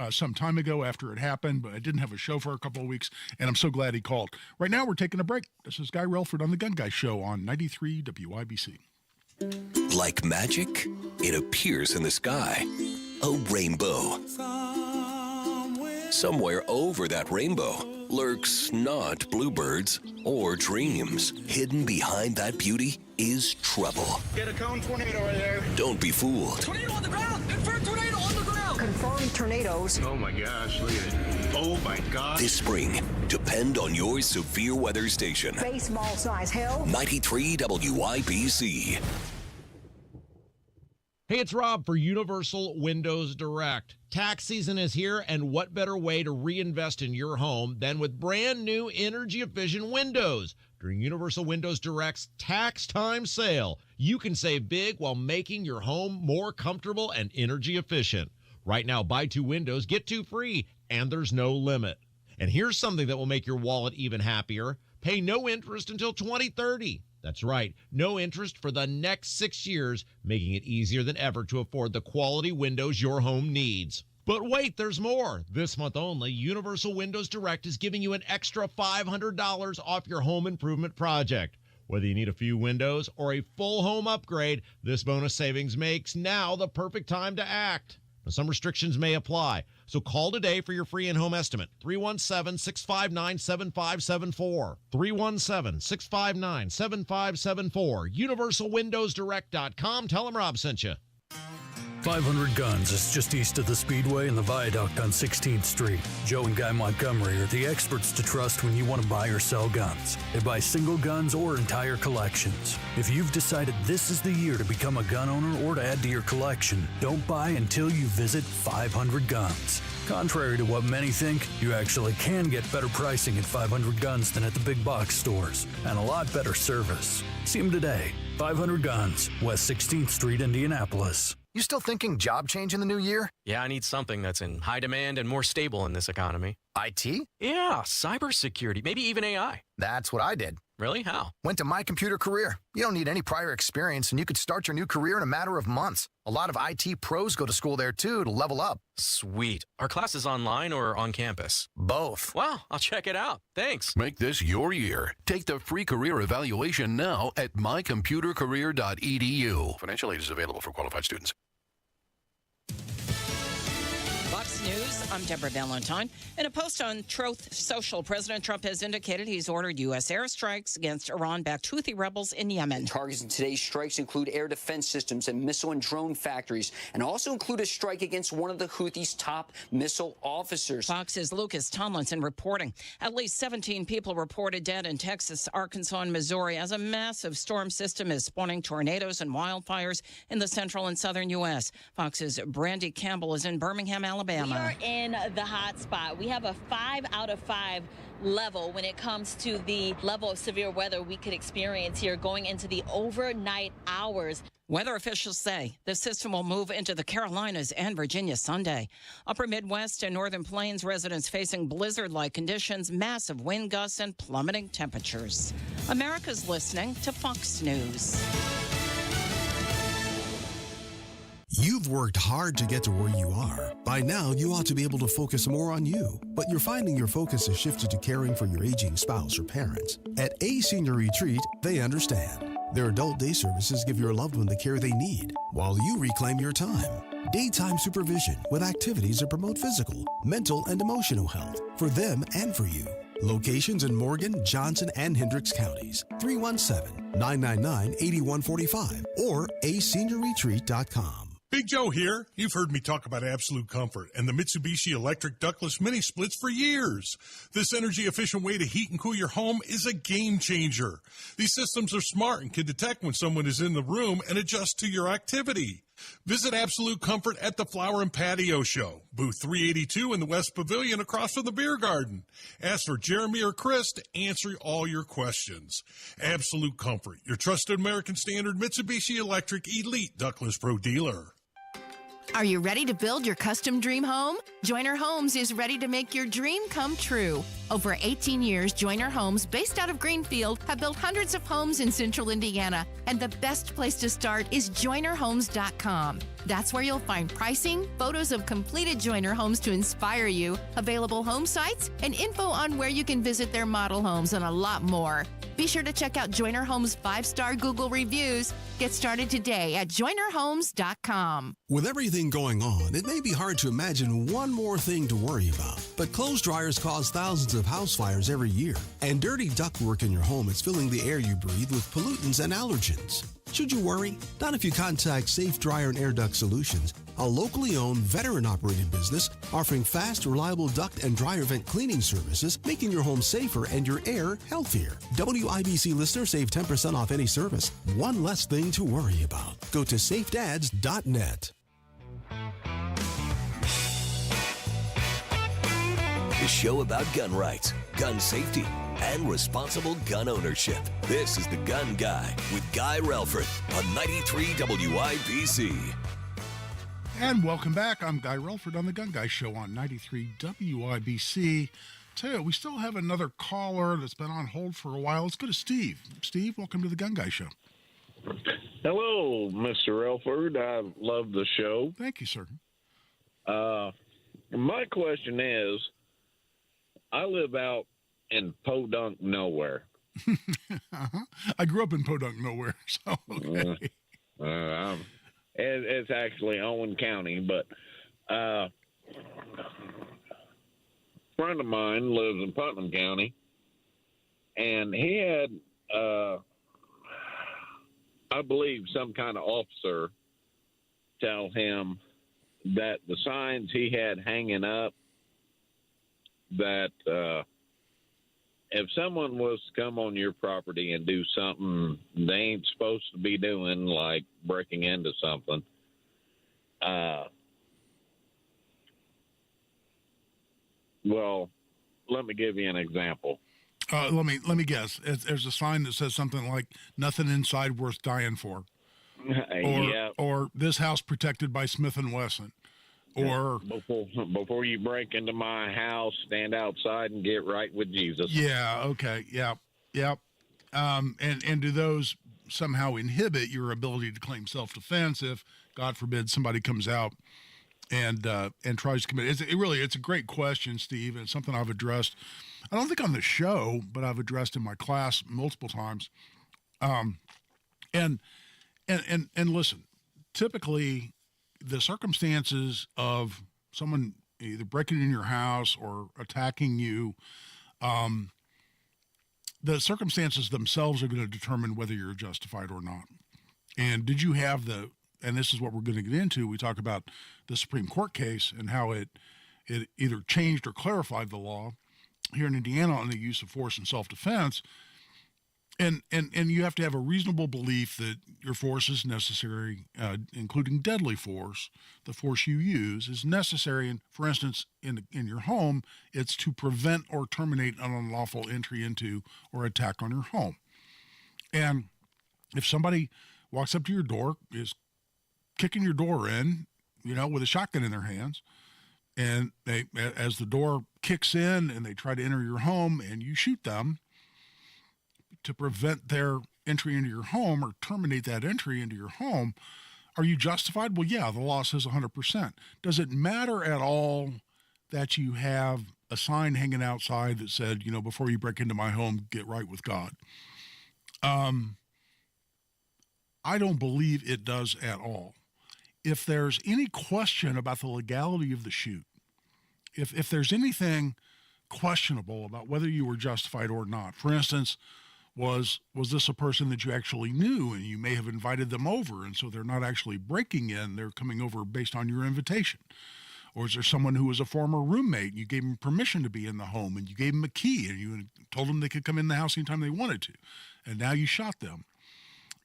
some time ago after it happened, but I didn't have a show for a couple of weeks, and I'm so glad he called. Right now, we're taking a break. This is Guy Relford on The Gun Guy Show on 93 WIBC. Like magic, it appears in the sky. A rainbow. Somewhere over that rainbow lurks not bluebirds or dreams. Hidden behind that beauty is trouble. Get a cone tornado right there. Don't be fooled. Tornado on the ground! Confirmed tornado on the ground! Confirmed tornadoes. Oh my gosh, look at it. Oh my gosh. This spring, depend on your severe weather station. Baseball size hail. 93 WIBC. Hey, it's Rob for Universal Windows Direct. Tax season is here, and what better way to reinvest in your home than with brand new energy-efficient windows? During Universal Windows Direct's Tax Time Sale, you can save big while making your home more comfortable and energy efficient. Right now, buy 2 windows, get 2 free, and there's no limit. And here's something that will make your wallet even happier. Pay no interest until 2030. That's right, no interest for the next 6 years, making it easier than ever to afford the quality windows your home needs. But wait, there's more. This month only, Universal Windows Direct is giving you an extra $500 off your home improvement project. Whether you need a few windows or a full home upgrade, this bonus savings makes now the perfect time to act. Now, some restrictions may apply, so call today for your free in-home estimate. 317-659-7574. 317-659-7574. UniversalWindowsDirect.com. Tell them Rob sent you. 500 Guns is just east of the Speedway and the Viaduct on 16th Street. Joe and Guy Montgomery are the experts to trust when you want to buy or sell guns. They buy single guns or entire collections. If you've decided this is the year to become a gun owner or to add to your collection, don't buy until you visit 500 Guns. Contrary to what many think, you actually can get better pricing at 500 Guns than at the big box stores, and a lot better service. See them today. 500 Guns, West 16th Street, Indianapolis. You still thinking job change in the new year? Yeah, I need something that's in high demand and more stable in this economy. IT? Yeah, cybersecurity, maybe even AI. That's what I did. Really? How? Went to My Computer Career. You don't need any prior experience, and you could start your new career in a matter of months. A lot of IT pros go to school there, too, to level up. Sweet. Are classes online or on campus? Both. Wow, I'll check it out. Thanks. Make this your year. Take the free career evaluation now at mycomputercareer.edu. Financial aid is available for qualified students. Fox News, I'm Deborah Valentine. In a post on Truth Social, President Trump has indicated he's ordered U.S. airstrikes against Iran-backed Houthi rebels in Yemen. Targets in today's strikes include air defense systems and missile and drone factories, and also include a strike against one of the Houthis' top missile officers. Fox's Lucas Tomlinson reporting. At least 17 people reported dead in Texas, Arkansas, and Missouri as a massive storm system is spawning tornadoes and wildfires in the central and southern U.S. Fox's Brandy Campbell is in Birmingham, Alabama. We are in the hot spot. We have a 5 out of 5 level when it comes to the level of severe weather we could experience here going into the overnight hours. Weather officials say the system will move into the Carolinas and Virginia Sunday. Upper Midwest and Northern Plains residents facing blizzard-like conditions, massive wind gusts, and plummeting temperatures. America's listening to Fox News. You've worked hard to get to where you are. By now, you ought to be able to focus more on you, but you're finding your focus has shifted to caring for your aging spouse or parents. At A Senior Retreat, they understand. Their adult day services give your loved one the care they need, while you reclaim your time. Daytime supervision with activities that promote physical, mental, and emotional health for them and for you. Locations in Morgan, Johnson, and Hendricks counties. 317-999-8145 or aseniorretreat.com. Big Joe here. You've heard me talk about Absolute Comfort and the Mitsubishi electric ductless mini splits for years. This energy-efficient way to heat and cool your home is a game changer. These systems are smart and can detect when someone is in the room and adjust to your activity. Visit Absolute Comfort at the Flower and Patio Show, booth 382 in the West Pavilion across from the Beer Garden. Ask for Jeremy or Chris to answer all your questions. Absolute Comfort, your trusted American Standard Mitsubishi Electric Elite Ductless Pro dealer. Are you ready to build your custom dream home? Joyner Homes is ready to make your dream come true. Over 18 years, Joyner Homes, based out of Greenfield, have built hundreds of homes in central Indiana, and the best place to start is JoynerHomes.com. That's where you'll find pricing, photos of completed Joyner homes to inspire you, available home sites, and info on where you can visit their model homes, and a lot more. Be sure to check out Joyner Homes' 5-star Google reviews. Get started today at JoynerHomes.com. With everything going on, it may be hard to imagine one more thing to worry about. But clothes dryers cause thousands of house fires every year. And dirty ductwork in your home is filling the air you breathe with pollutants and allergens. Should you worry? Not if you contact Safe Dryer and Air Duct Solutions, a locally owned, veteran-operated business offering fast, reliable duct and dryer vent cleaning services, making your home safer and your air healthier. WIBC listeners save 10% off any service. One less thing to worry about. Go to safedads.net. The show about gun rights, gun safety, and responsible gun ownership. This is The Gun Guy with Guy Relford on 93 WIBC. And welcome back. I'm Guy Relford on The Gun Guy Show on 93 WIBC. Tell you, we still have another caller that's been on hold for a while. Let's go to Steve. Steve, welcome to The Gun Guy Show. Hello, Mr. Relford. I love the show. Thank you, sir. My question is, I live out in Podunk Nowhere. I grew up in Podunk Nowhere, so okay. It's actually Owen County, but a friend of mine lives in Putnam County, and he had, I believe, some kind of officer tell him that the signs he had hanging up, that if someone was to come on your property and do something they ain't supposed to be doing, like breaking into something, well, let me give you an example. Let me guess. There's a sign that says something like "Nothing inside worth dying for," or "This house protected by Smith & Wesson." Or before you break into my house, stand outside and get right with Jesus. Yeah. Okay. Yeah. And do those somehow inhibit your ability to claim self-defense if, God forbid, somebody comes out and tries to commit? It's a great question, Steve, and it's something I've addressed. I don't think on the show, but I've addressed in my class multiple times. And listen, typically, the circumstances of someone either breaking in your house or attacking you, the circumstances themselves are going to determine whether you're justified or not. And did you have and this is what we're going to get into, we talk about the Supreme Court case and how it either changed or clarified the law here in Indiana on the use of force in self-defense. And you have to have a reasonable belief that your force is necessary, including deadly force. The force you use is necessary. And for instance, in your home, it's to prevent or terminate an unlawful entry into or attack on your home. And if somebody walks up to your door, is kicking your door in, with a shotgun in their hands, and as the door kicks in and they try to enter your home and you shoot them to prevent their entry into your home or terminate that entry into your home, are you justified? Well, yeah, the law says 100%. Does it matter at all that you have a sign hanging outside that said, before you break into my home, get right with God? I don't believe it does at all. If there's any question about the legality of the shoot, if there's anything questionable about whether you were justified or not, for instance, Was this a person that you actually knew and you may have invited them over, and so they're not actually breaking in, they're coming over based on your invitation? Or is there someone who was a former roommate and you gave them permission to be in the home and you gave them a key and you told them they could come in the house anytime they wanted to, and now you shot them?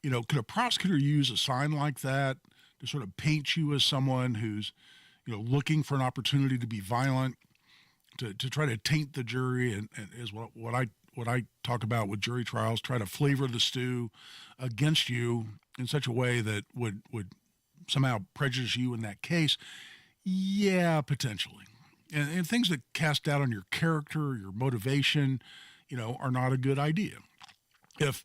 You know, could a prosecutor use a sign like that to sort of paint you as someone who's, you know, looking for an opportunity to be violent, to try to taint the jury, and is what I talk about with jury trials, try to flavor the stew against you in such a way that would somehow prejudice you in that case? Yeah, potentially. And things that cast doubt on your character, your motivation, you know, are not a good idea. If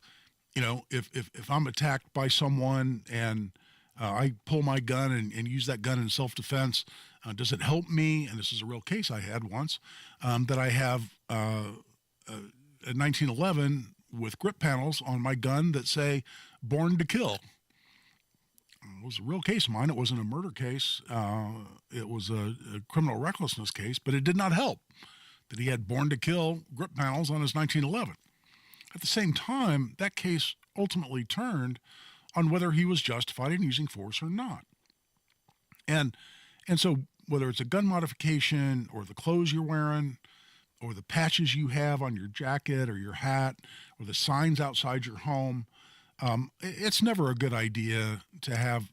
I'm attacked by someone and I pull my gun and use that gun in self-defense, does it help me? And this is a real case I had once, that I have a 1911 with grip panels on my gun that say "Born to Kill." It was a real case of mine. It wasn't a murder case. It was a criminal recklessness case, but it did not help that he had "Born to Kill" grip panels on his 1911. At the same time, that case ultimately turned on whether he was justified in using force or not. And so whether it's a gun modification or the clothes you're wearing or the patches you have on your jacket or your hat or the signs outside your home, it's never a good idea to have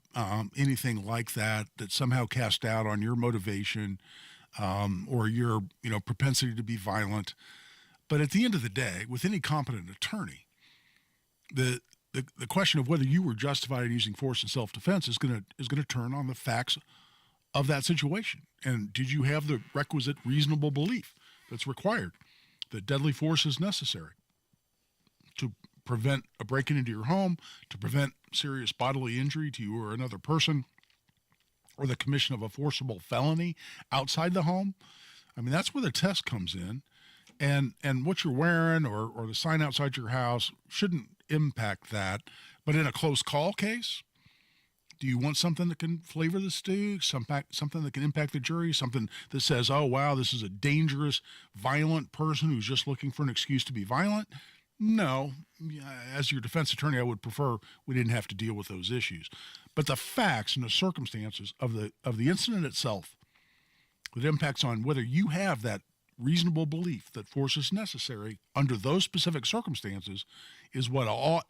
anything like that somehow cast doubt on your motivation or your propensity to be violent. But at the end of the day, with any competent attorney, the question of whether you were justified in using force in self-defense is going to turn on the facts of that situation. And did you have the requisite reasonable belief that's required that deadly force is necessary to prevent a break-in into your home, to prevent serious bodily injury to you or another person, or the commission of a forcible felony outside the home? I mean, that's where the test comes in. And what you're wearing or the sign outside your house shouldn't impact that. But in a close call case, do you want something that can flavor the stew, something that can impact the jury, something that says, oh, wow, this is a dangerous, violent person who's just looking for an excuse to be violent? No. As your defense attorney, I would prefer we didn't have to deal with those issues. But the facts and the circumstances of the incident itself that impacts on whether you have that reasonable belief that force is necessary under those specific circumstances is what ought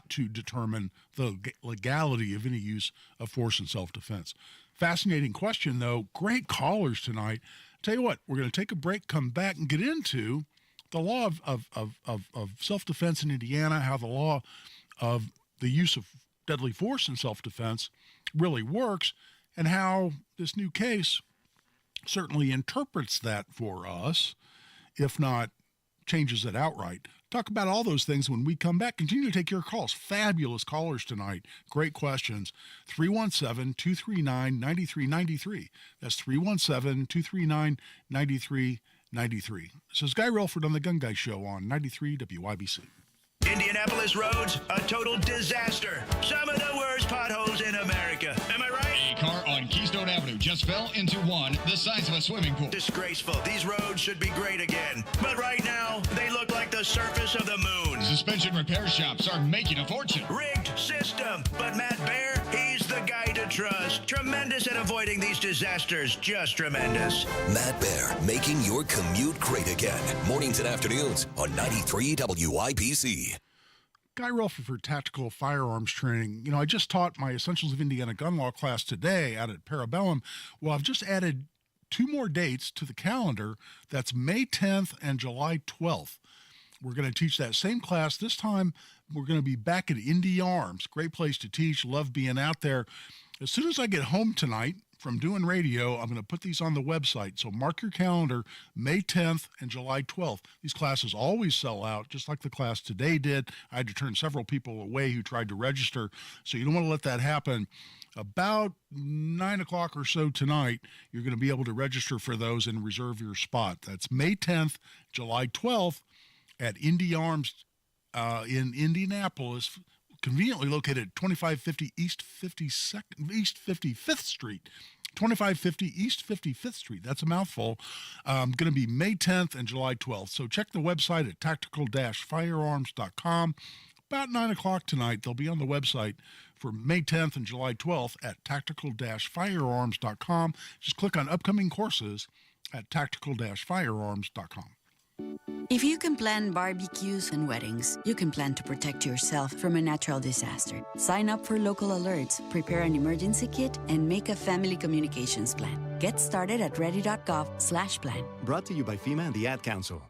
to determine the legality of any use of force in self-defense. Fascinating question, though. Great callers tonight. Tell you what, we're going to take a break, come back, and get into the law of self-defense in Indiana, how the law of the use of deadly force in self-defense really works, and how this new case certainly interprets that for us, if not changes it outright. Talk about all those things when we come back. Continue to take your calls. Fabulous callers tonight. Great questions. 317-239-9393. That's 317-239-9393. This is Guy Relford on the Gun Guy Show on 93 WIBC. Indianapolis roads, a total disaster. Some of the worst potholes in America. Am I right? A car on Keystone Avenue just fell into one the size of a swimming pool. Disgraceful. These roads should be great again. But right now, they look like the surface of the moon. Suspension repair shops are making a fortune. Rigged system. But Matt Baer, he's the guy to trust. Tremendous at avoiding these disasters. Just tremendous. Matt Baer, making your commute great again. Mornings and afternoons on 93 WIBC. Guy Relford for Tactical Firearms Training. You know, I just taught my Essentials of Indiana Gun Law class today out at Parabellum. Well, I've just added 2 more dates to the calendar. That's May 10th and July 12th. We're going to teach that same class. This time, we're going to be back at Indy Arms. Great place to teach. Love being out there. As soon as I get home tonight from doing radio, I'm going to put these on the website. So mark your calendar, May 10th and July 12th. These classes always sell out, just like the class today did. I had to turn several people away who tried to register. So you don't want to let that happen. About 9 o'clock or so tonight, you're going to be able to register for those and reserve your spot. That's May 10th, July 12th at Indy Arms in Indianapolis, conveniently located at 2550 East 55th Street 2550 East 55th Street. That's a mouthful. Going to be May 10th and July 12th. So check the website at tactical-firearms.com. About 9 o'clock tonight, they'll be on the website for May 10th and July 12th at tactical-firearms.com. Just click on upcoming courses at tactical-firearms.com. If you can plan barbecues and weddings, you can plan to protect yourself from a natural disaster. Sign up for local alerts, prepare an emergency kit, and make a family communications plan. Get started at ready.gov/plan. Brought to you by FEMA and the Ad Council.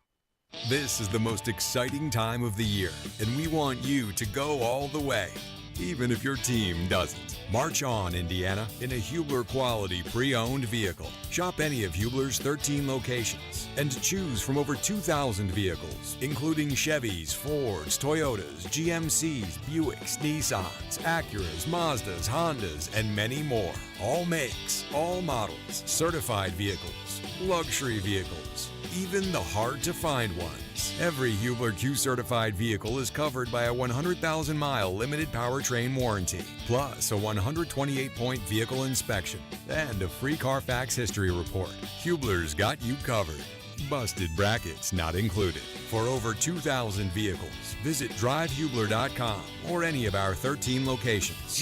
This is the most exciting time of the year, and we want you to go all the way, even if your team doesn't. March on, Indiana, in a Hubler quality pre-owned vehicle. Shop any of Hubler's 13 locations and choose from over 2,000 vehicles, including Chevys, Fords, Toyotas, GMCs, Buicks, Nissans, Acuras, Mazdas, Hondas, and many more. All makes, all models, certified vehicles, luxury vehicles, even the hard-to-find ones. Every Hubler Q-certified vehicle is covered by a 100,000-mile limited powertrain warranty, plus a 128-point vehicle inspection, and a free Carfax history report. Hubler's got you covered. Busted brackets not included. For over 2,000 vehicles, visit drivehubler.com or any of our 13 locations.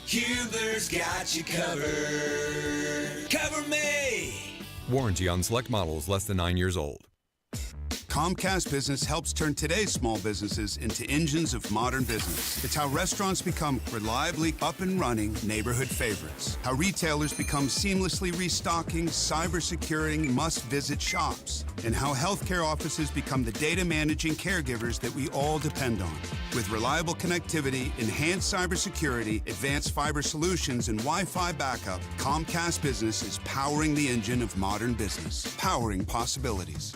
Hubler's got you covered. Cover me! Warranty on select models less than 9 years old. Comcast Business helps turn today's small businesses into engines of modern business. It's how restaurants become reliably up and running neighborhood favorites. How retailers become seamlessly restocking, cyber-securing, must-visit shops. And how healthcare offices become the data managing caregivers that we all depend on. With reliable connectivity, enhanced cybersecurity, advanced fiber solutions, and Wi-Fi backup, Comcast Business is powering the engine of modern business. Powering possibilities.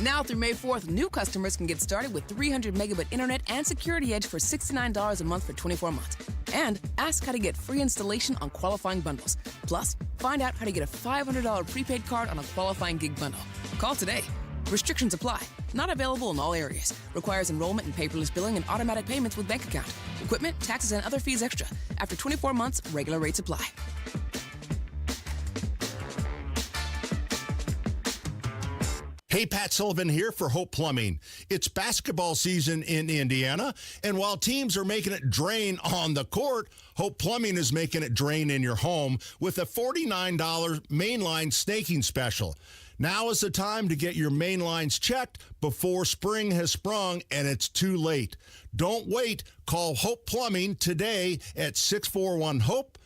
Now through May 4th, new customers can get started with 300 megabit internet and Security Edge for $69 a month for 24 months. And ask how to get free installation on qualifying bundles. Plus, find out how to get a $500 prepaid card on a qualifying gig bundle. Call today. Restrictions apply. Not available in all areas. Requires enrollment in paperless billing and automatic payments with bank account. Equipment, taxes, and other fees extra. After 24 months, regular rates apply. Hey, Pat Sullivan here for Hope Plumbing. It's basketball season in Indiana, and while teams are making it drain on the court, Hope Plumbing is making it drain in your home with a $49 mainline snaking special. Now is the time to get your main lines checked before spring has sprung and it's too late. Don't wait. Call Hope Plumbing today at 641-HOPE,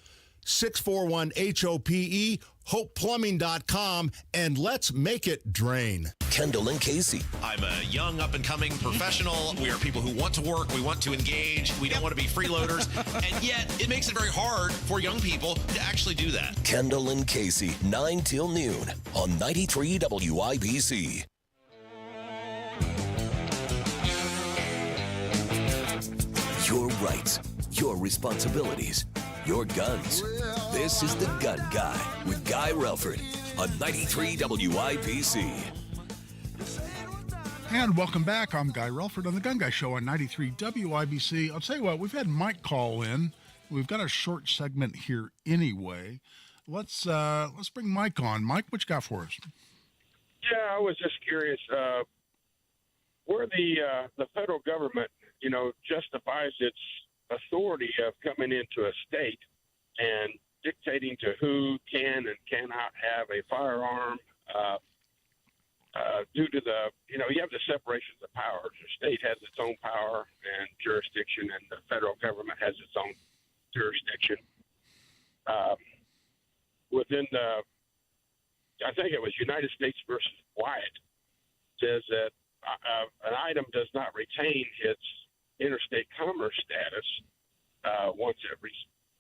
641-HOPE, hopeplumbing.com, and let's make it drain. Kendall and Casey. I'm a young, up-and-coming professional. We are people who want to work. We want to engage. We don't want to be freeloaders. And yet, it makes it very hard for young people to actually do that. Kendall and Casey, 9 till noon on 93 WIBC. Your rights, your responsibilities, your guns. This is The Gun Guy with Guy Relford on 93 WIBC. And welcome back. I'm Guy Relford on The Gun Guy Show on 93 WIBC. I'll tell you what, we've had Mike call in. We've got a short segment here anyway. Let's bring Mike on. Mike, what you got for us? Yeah, I was just curious where the federal government, justifies its authority of coming into a state and dictating to who can and cannot have a firearm due to you have the separations of powers. The state has its own power and jurisdiction, and the federal government has its own jurisdiction. I think it was United States versus Wyatt, says that an item does not retain its interstate commerce status once it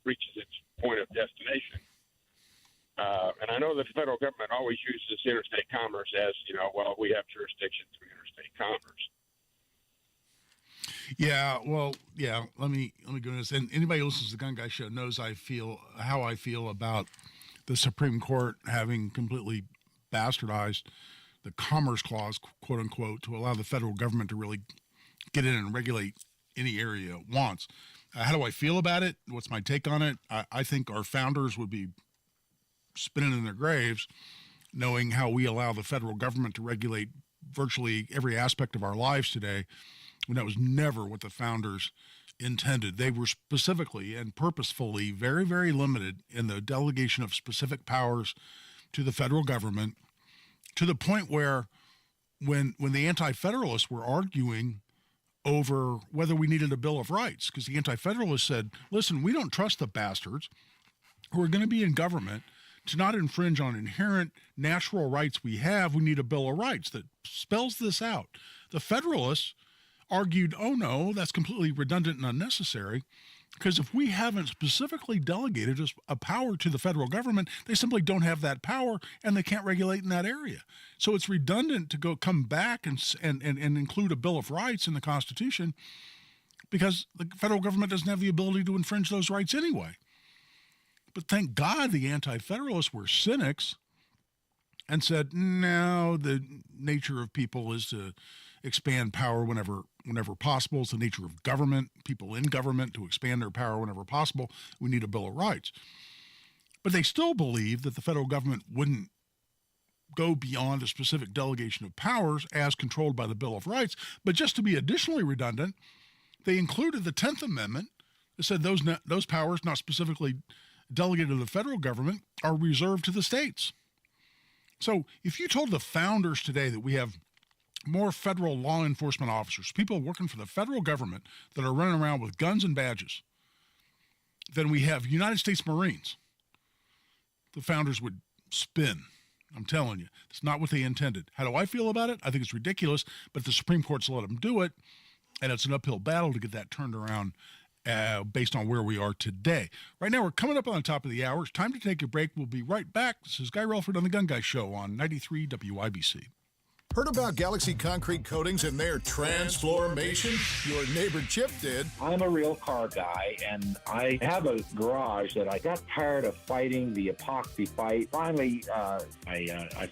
reaches its point of destination. And I know the federal government always uses interstate commerce as, we have jurisdiction through interstate commerce. Yeah, well, yeah, let me go into this. And anybody who listens to the Gun Guy Show knows how I feel about the Supreme Court having completely bastardized the Commerce Clause, quote unquote, to allow the federal government to really get in and regulate any area it wants. How do I feel about it? What's my take on it? I think our founders would be spinning in their graves knowing how we allow the federal government to regulate virtually every aspect of our lives today, when that was never what the founders intended. They were specifically and purposefully very, very limited in the delegation of specific powers to the federal government, to the point where when the Anti-Federalists were arguing over whether we needed a Bill of Rights, because the Anti-Federalists said, listen, we don't trust the bastards who are going to be in government to not infringe on inherent natural rights we have. We need a Bill of Rights that spells this out. The Federalists argued, oh no, that's completely redundant and unnecessary, because if we haven't specifically delegated a power to the federal government, they simply don't have that power and they can't regulate in that area. So it's redundant to come back and include a Bill of Rights in the Constitution, because the federal government doesn't have the ability to infringe those rights anyway. But thank God the Anti-Federalists were cynics and said, no, the nature of people is to expand power whenever possible. It's the nature of government, people in government, to expand their power whenever possible. We need a Bill of Rights. But they still believe that the federal government wouldn't go beyond a specific delegation of powers as controlled by the Bill of Rights. But just to be additionally redundant, they included the 10th Amendment that said those powers not specifically delegated to the federal government are reserved to the states. So if you told the founders today that we have more federal law enforcement officers, people working for the federal government that are running around with guns and badges, than we have United States Marines, the founders would spin. I'm telling you, it's not what they intended. How do I feel about it? I think it's ridiculous, but the Supreme Court's let them do it, and it's an uphill battle to get that turned around based on where we are today. Right now, we're coming up on the top of the hour. It's time to take a break. We'll be right back. This is Guy Relford on The Gun Guy Show on 93 WIBC. Heard about Galaxy Concrete Coatings and their transformation? Your neighbor Chip did. I'm a real car guy, and I have a garage that I got tired of fighting the epoxy fight. Finally, I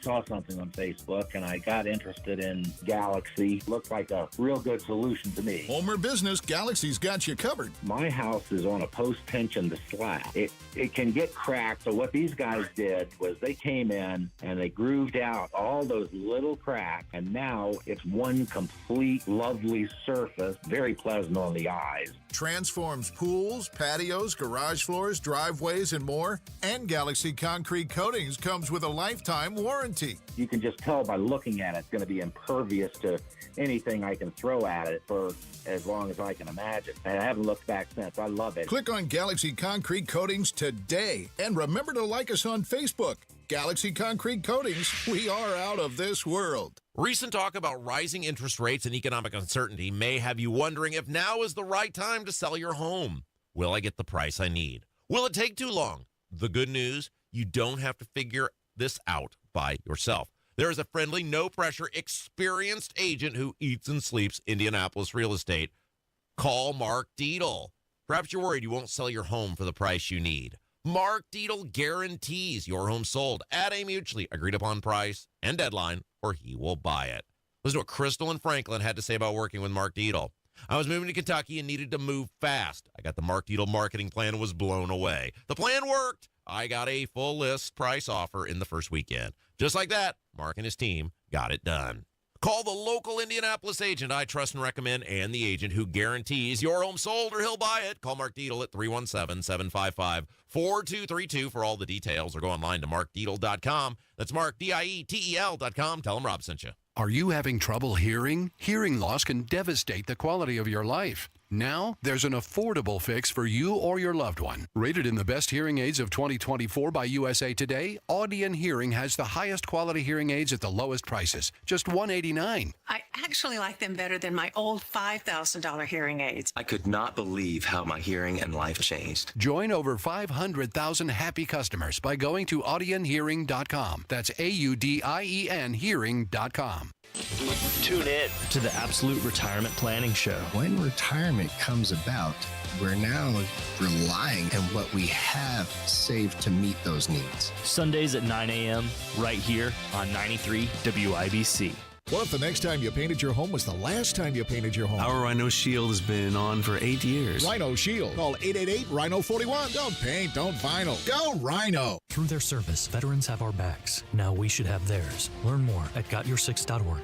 saw something on Facebook, and I got interested in Galaxy. Looked like a real good solution to me. Homer business, Galaxy's got you covered. My house is on a post tension the slab. It can get cracked, so what these guys did was they came in and they grooved out all those little cracks, and now it's one complete lovely surface, very pleasant on the eyes. Transforms pools, patios, garage floors, driveways, and more. And Galaxy Concrete Coatings comes with a lifetime warranty. You can just tell by looking at it, it's going to be impervious to anything I can throw at it for as long as I can imagine. And I haven't looked back since. I love it. Click on Galaxy Concrete Coatings today. And remember to like us on Facebook. Galaxy Concrete Coatings, we are out of this world. Recent talk about rising interest rates and economic uncertainty may have you wondering if now is the right time to sell your home. Will I get the price I need? Will it take too long? The good news, you don't have to figure this out by yourself. There is a friendly, no-pressure, experienced agent who eats and sleeps Indianapolis real estate. Call Mark Dietl. Perhaps you're worried you won't sell your home for the price you need. Mark Dietl guarantees your home sold at a mutually agreed-upon price and deadline, or he will buy it. Listen to what Crystal and Franklin had to say about working with Mark Dietl. I was moving to Kentucky and needed to move fast. I got the Mark Dietl marketing plan and was blown away. The plan worked. I got a full list price offer in the first weekend. Just like that, Mark and his team got it done. Call the local Indianapolis agent I trust and recommend, and the agent who guarantees your home sold or he'll buy it. Call Mark Dietl at 317-755-4232 for all the details, or go online to markdietl.com. That's Mark, Dietel.com. Tell him Rob sent you. Are you having trouble hearing? Hearing loss can devastate the quality of your life. Now, there's an affordable fix for you or your loved one. Rated in the best hearing aids of 2024 by USA Today, Audion Hearing has the highest quality hearing aids at the lowest prices, just $189. I actually like them better than my old $5,000 hearing aids. I could not believe how my hearing and life changed. Join over 500,000 happy customers by going to audionhearing.com. That's AUDIEN hearing.com. Tune in to the Absolute Retirement Planning Show. When retirement comes about, we're now relying on what we have saved to meet those needs. Sundays at 9 a.m. right here on 93 WIBC. What if the next time you painted your home was the last time you painted your home? Our Rhino Shield has been on for 8 years. Rhino Shield. Call 888-RHINO-41. Don't paint, don't vinyl. Go Rhino. Through their service, veterans have our backs. Now we should have theirs. Learn more at GotYour6.org.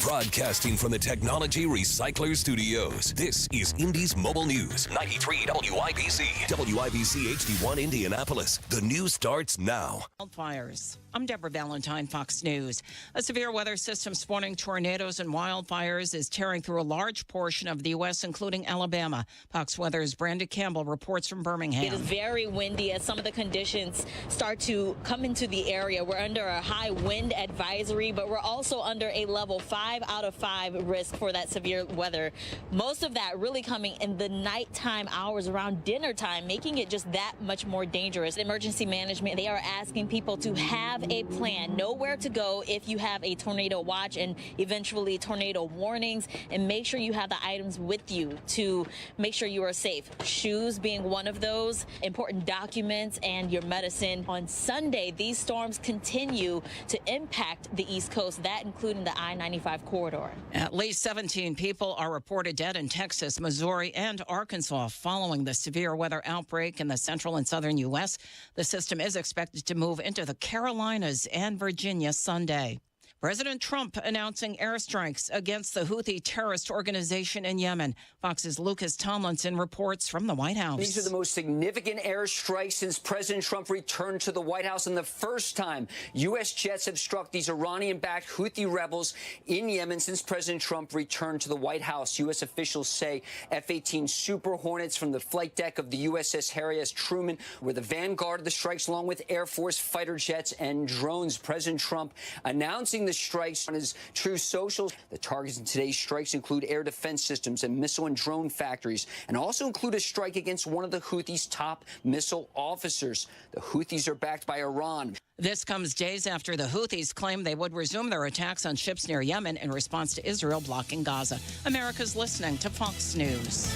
Broadcasting from the Technology Recycler Studios, this is Indy's Mobile News. 93 WIBC. WIBC HD1 Indianapolis. The news starts now. Wildfires. I'm Deborah Valentine, Fox News. A severe weather system spawning tornadoes and wildfires is tearing through a large portion of the U.S., including Alabama. Fox Weather's Brandon Campbell reports from Birmingham. It is very windy as some of the conditions start to come into the area. We're under a high wind advisory, but we're also under a level 5 out of 5 risk for that severe weather. Most of that really coming in the nighttime hours around dinner time, making it just that much more dangerous. Emergency management, they are asking people to have a plan, know where to go if you have a tornado watch and eventually tornado warnings, and make sure you have the items with you to make sure you are safe. Shoes being one of those, important documents, and your medicine. On Sunday, these storms continue to impact the East Coast, that including the I-95 corridor. At least 17 people are reported dead in Texas, Missouri, and Arkansas following the severe weather outbreak in the central and southern U.S. The system is expected to move into the Carolinas and Virginia Sunday. President Trump announcing airstrikes against the Houthi terrorist organization in Yemen. Fox's Lucas Tomlinson reports from the White House. These are the most significant airstrikes since President Trump returned to the White House, and the first time U.S. jets have struck these Iranian-backed Houthi rebels in Yemen since President Trump returned to the White House. U.S. officials say F-18 Super Hornets from the flight deck of the USS Harry S. Truman were the vanguard of the strikes, along with Air Force fighter jets and drones. President Trump announcing the strikes on his Truth Social. The targets in today's strikes include air defense systems and missile and drone factories, and also include a strike against one of the Houthis' top missile officers. The Houthis are backed by Iran. This comes days after the Houthis claimed they would resume their attacks on ships near Yemen in response to Israel blocking Gaza. America's listening to Fox News.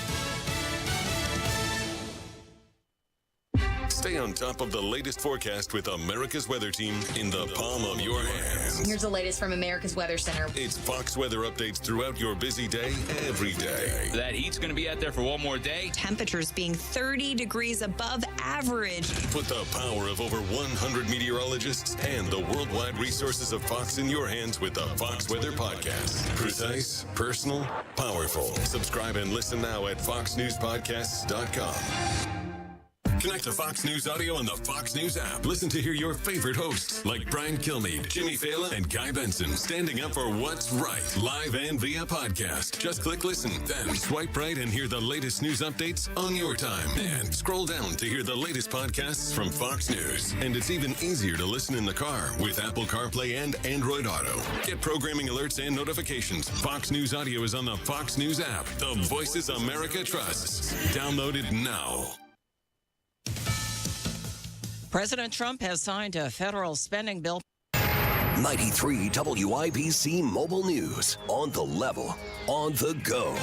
Stay on top of the latest forecast with America's Weather Team in the palm of your hands. Here's the latest from America's Weather Center. It's Fox weather updates throughout your busy day, every day. That heat's going to be out there for one more day. Temperatures being 30 degrees above average. Put the power of over 100 meteorologists and the worldwide resources of Fox in your hands with the Fox Weather Podcast. Precise, personal, powerful. Subscribe and listen now at foxnewspodcasts.com. Connect to Fox News Audio on the Fox News app. Listen to hear your favorite hosts like Brian Kilmeade, Jimmy Fallon, and Guy Benson standing up for what's right, live and via podcast. Just click listen, then swipe right and hear the latest news updates on your time. And scroll down to hear the latest podcasts from Fox News. And it's even easier to listen in the car with Apple CarPlay and Android Auto. Get programming alerts and notifications. Fox News Audio is on the Fox News app. The voices America trusts. Download it now. President Trump has signed a federal spending bill. 93 WIBC Mobile News. On the level, on the go.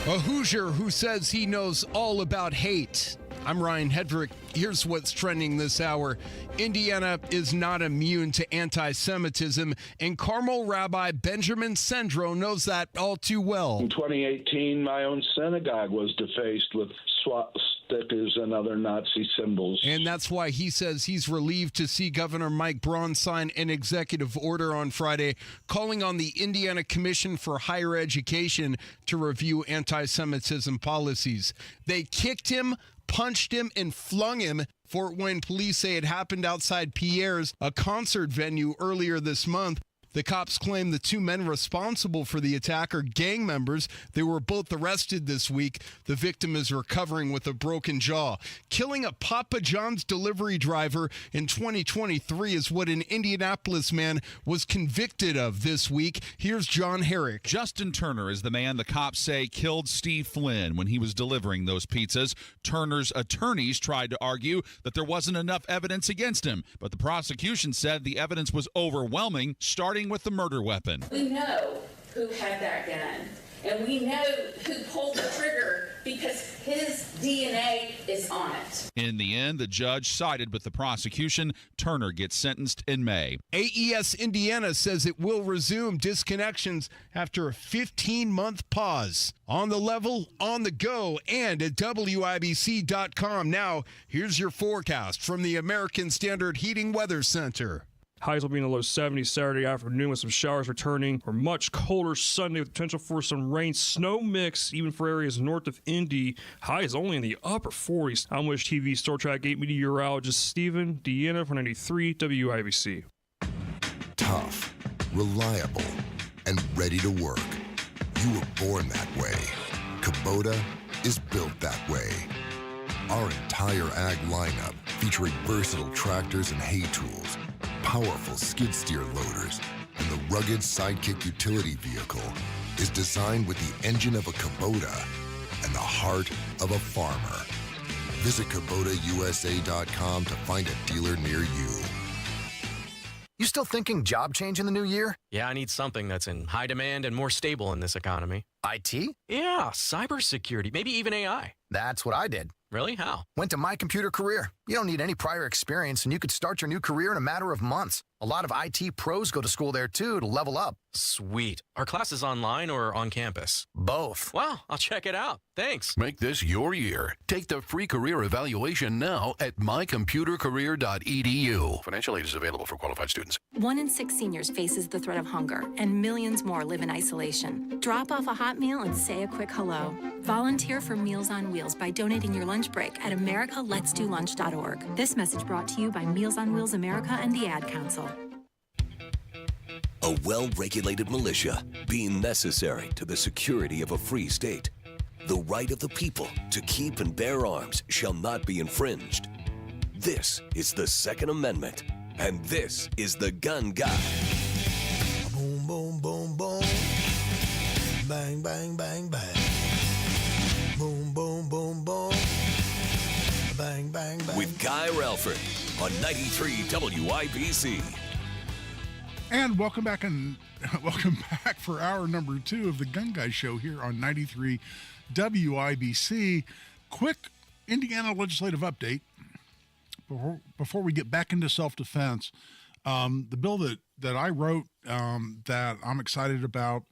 A Hoosier who says he knows all about hate. I'm Ryan Hedrick. Here's what's trending this hour. Indiana is not immune to anti-Semitism, and Carmel Rabbi Benjamin Sendro knows that all too well. In 2018, my own synagogue was defaced with swastikas and other Nazi symbols. And that's why he says he's relieved to see Governor Mike Braun sign an executive order on Friday calling on the Indiana Commission for Higher Education to review anti-Semitism policies. They kicked him, punched him, and flung him. Fort Wayne police say it happened outside Pierre's, a concert venue, earlier this month. The cops claim the two men responsible for the attack are gang members. They were both arrested this week. The victim is recovering with a broken jaw. Killing a Papa John's delivery driver in 2023 is what an Indianapolis man was convicted of this week. Here's John Herrick. Justin Turner is the man the cops say killed Steve Flynn when he was delivering those pizzas. Turner's attorneys tried to argue that there wasn't enough evidence against him, but the prosecution said the evidence was overwhelming, starting with the murder weapon. We know who had that gun, and we know who pulled the trigger because his DNA is on it. In the end, the judge sided with the prosecution. Turner gets sentenced in May. AES Indiana says it will resume disconnections after a 15-month pause. On the level, on the go, and at WIBC.com. Now, here's your forecast from the American Standard Heating Weather Center. Highs will be in the low 70s Saturday afternoon with some showers returning. Or much colder Sunday with potential for some rain, snow mix, even for areas north of Indy. Highs only in the upper 40s. I'm Wish TV Star Track 8 meteorologist Stephen Deanna for 93 WIBC. Tough, reliable, and ready to work. You were born that way. Kubota is built that way. Our entire ag lineup, featuring versatile tractors and hay tools, powerful skid steer loaders, and the rugged Sidekick utility vehicle, is designed with the engine of a Kubota and the heart of a farmer. Visit KubotaUSA.com to find a dealer near you. You still thinking job change in the new year? Yeah, I need something that's in high demand and more stable in this economy. IT? Yeah, cybersecurity, maybe even AI. That's what I did. Really? How? Went to My Computer Career. You don't need any prior experience, and you could start your new career in a matter of months. A lot of IT pros go to school there, too, to level up. Sweet. Are classes online or on campus? Both. Wow, I'll check it out. Thanks. Make this your year. Take the free career evaluation now at mycomputercareer.edu. Financial aid is available for qualified students. 1 in 6 seniors faces the threat of hunger, and millions more live in isolation. Drop off a hot meal and say a quick hello. Volunteer for Meals on Wheels by donating your lunch break at americaletsdolunch.org. This message brought to you by Meals on Wheels America and the Ad Council. A well-regulated militia being necessary to the security of a free state. The right of the people to keep and bear arms shall not be infringed. This is the Second Amendment, and this is the Gun Guy. Boom, boom, boom, boom. Bang, bang, bang, bang. Boom, boom, boom, boom. Bang, bang, bang. With Guy Relford on 93 WIBC. And welcome back for hour number 2 of the Gun Guy Show here on 93 WIBC. Quick Indiana legislative update before we get back into self-defense. The bill that I wrote that I'm excited about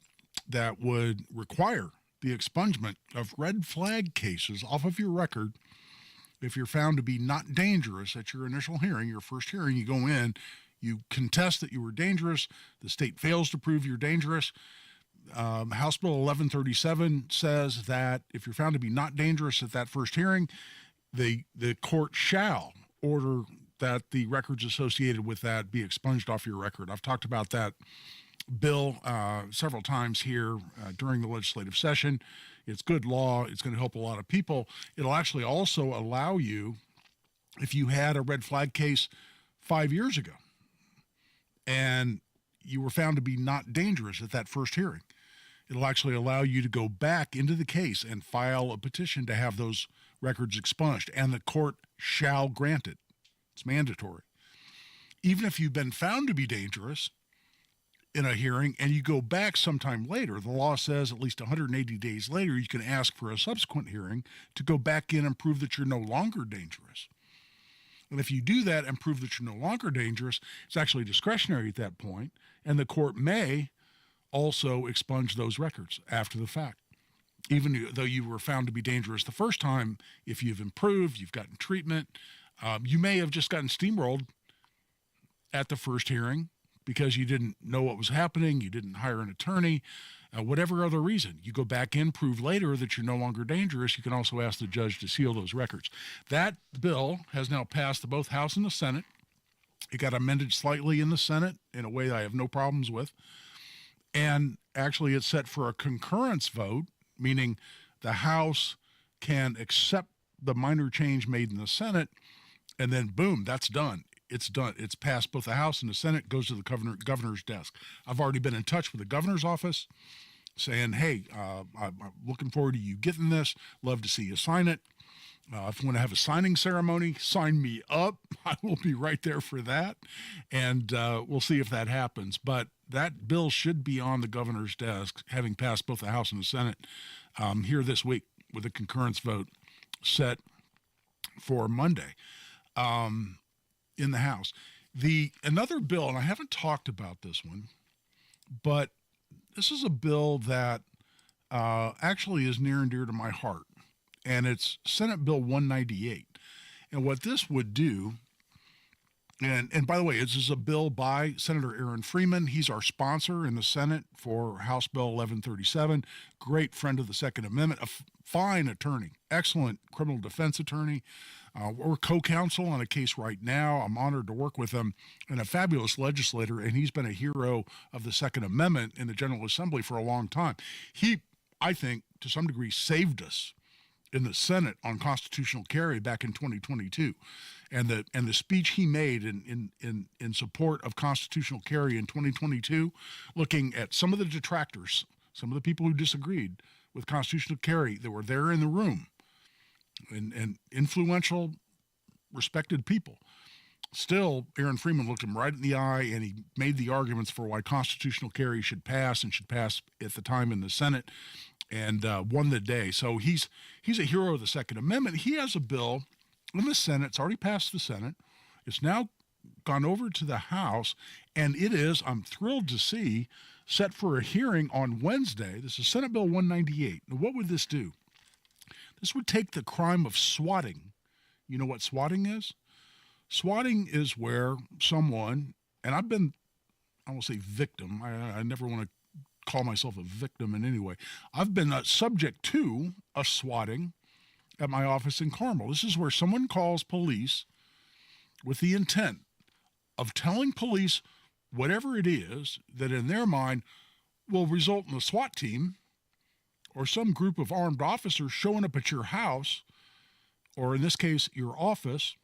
that would require the expungement of red flag cases off of your record if you're found to be not dangerous at your initial hearing, your first hearing. You go in, you contest that you were dangerous, the state fails to prove you're dangerous. House Bill 1137 says that if you're found to be not dangerous at that first hearing, the court shall order that the records associated with that be expunged off your record. I've talked about that bill several times here during the legislative session. It's good law. It's going to help a lot of people. It'll actually also allow you, if you had a red flag case 5 years ago and you were found to be not dangerous at that first hearing, it'll actually allow you to go back into the case and file a petition to have those records expunged, and the court shall grant it. It's mandatory. Even if you've been found to be dangerous in a hearing and you go back sometime later, the law says at least 180 days later, you can ask for a subsequent hearing to go back in and prove that you're no longer dangerous. And if you do that and prove that you're no longer dangerous, it's actually discretionary at that point, and the court may also expunge those records after the fact. Even though you were found to be dangerous the first time, if you've improved, you've gotten treatment, you may have just gotten steamrolled at the first hearing because you didn't know what was happening, you didn't hire an attorney, whatever other reason. You go back in, prove later that you're no longer dangerous, you can also ask the judge to seal those records. That bill has now passed both House and the Senate. It got amended slightly in the Senate in a way I have no problems with. And actually it's set for a concurrence vote, meaning the House can accept the minor change made in the Senate, and then boom, that's done. It's done. It's passed both the House and the Senate, goes to the governor's desk. I've already been in touch with the governor's office saying, hey, I'm looking forward to you getting this. Love to see you sign it. If you want to have a signing ceremony, sign me up. I will be right there for that. And we'll see if that happens. But that bill should be on the governor's desk, having passed both the House and the Senate here this week. with a concurrence vote set for Monday in the House. Another bill, and I haven't talked about this one, but this is a bill that actually is near and dear to my heart, and it's Senate Bill 198. And what this would do, and by the way, this is a bill by Senator Aaron Freeman. He's our sponsor in the Senate for House Bill 1137. Great friend of the Second Amendment, a fine attorney, excellent criminal defense attorney. We're co-counsel on a case right now. I'm honored to work with him, and a fabulous legislator, and he's been a hero of the Second Amendment in the General Assembly for a long time. He, I think, to some degree, saved us in the Senate on constitutional carry back in 2022. And the speech he made in support of constitutional carry in 2022, looking at some of the detractors, some of the people who disagreed with constitutional carry that were there in the room, and influential, respected people. Still, Aaron Freeman looked him right in the eye, and he made the arguments for why constitutional carry should pass, and should pass at the time in the Senate, and won the day. So he's a hero of the Second Amendment. He has a bill in the Senate. It's already passed the Senate. It's now gone over to the House, and it is, I'm thrilled to see, set for a hearing on Wednesday. This is Senate Bill 198. Now, what would this do? This would take the crime of swatting. You know what swatting is? Swatting is where someone, and I've been, I won't say victim, I never want to call myself a victim in any way. I've been subject to a swatting at my office in Carmel. This is where someone calls police with the intent of telling police whatever it is that in their mind will result in a SWAT team or some group of armed officers showing up at your house, or in this case, your office,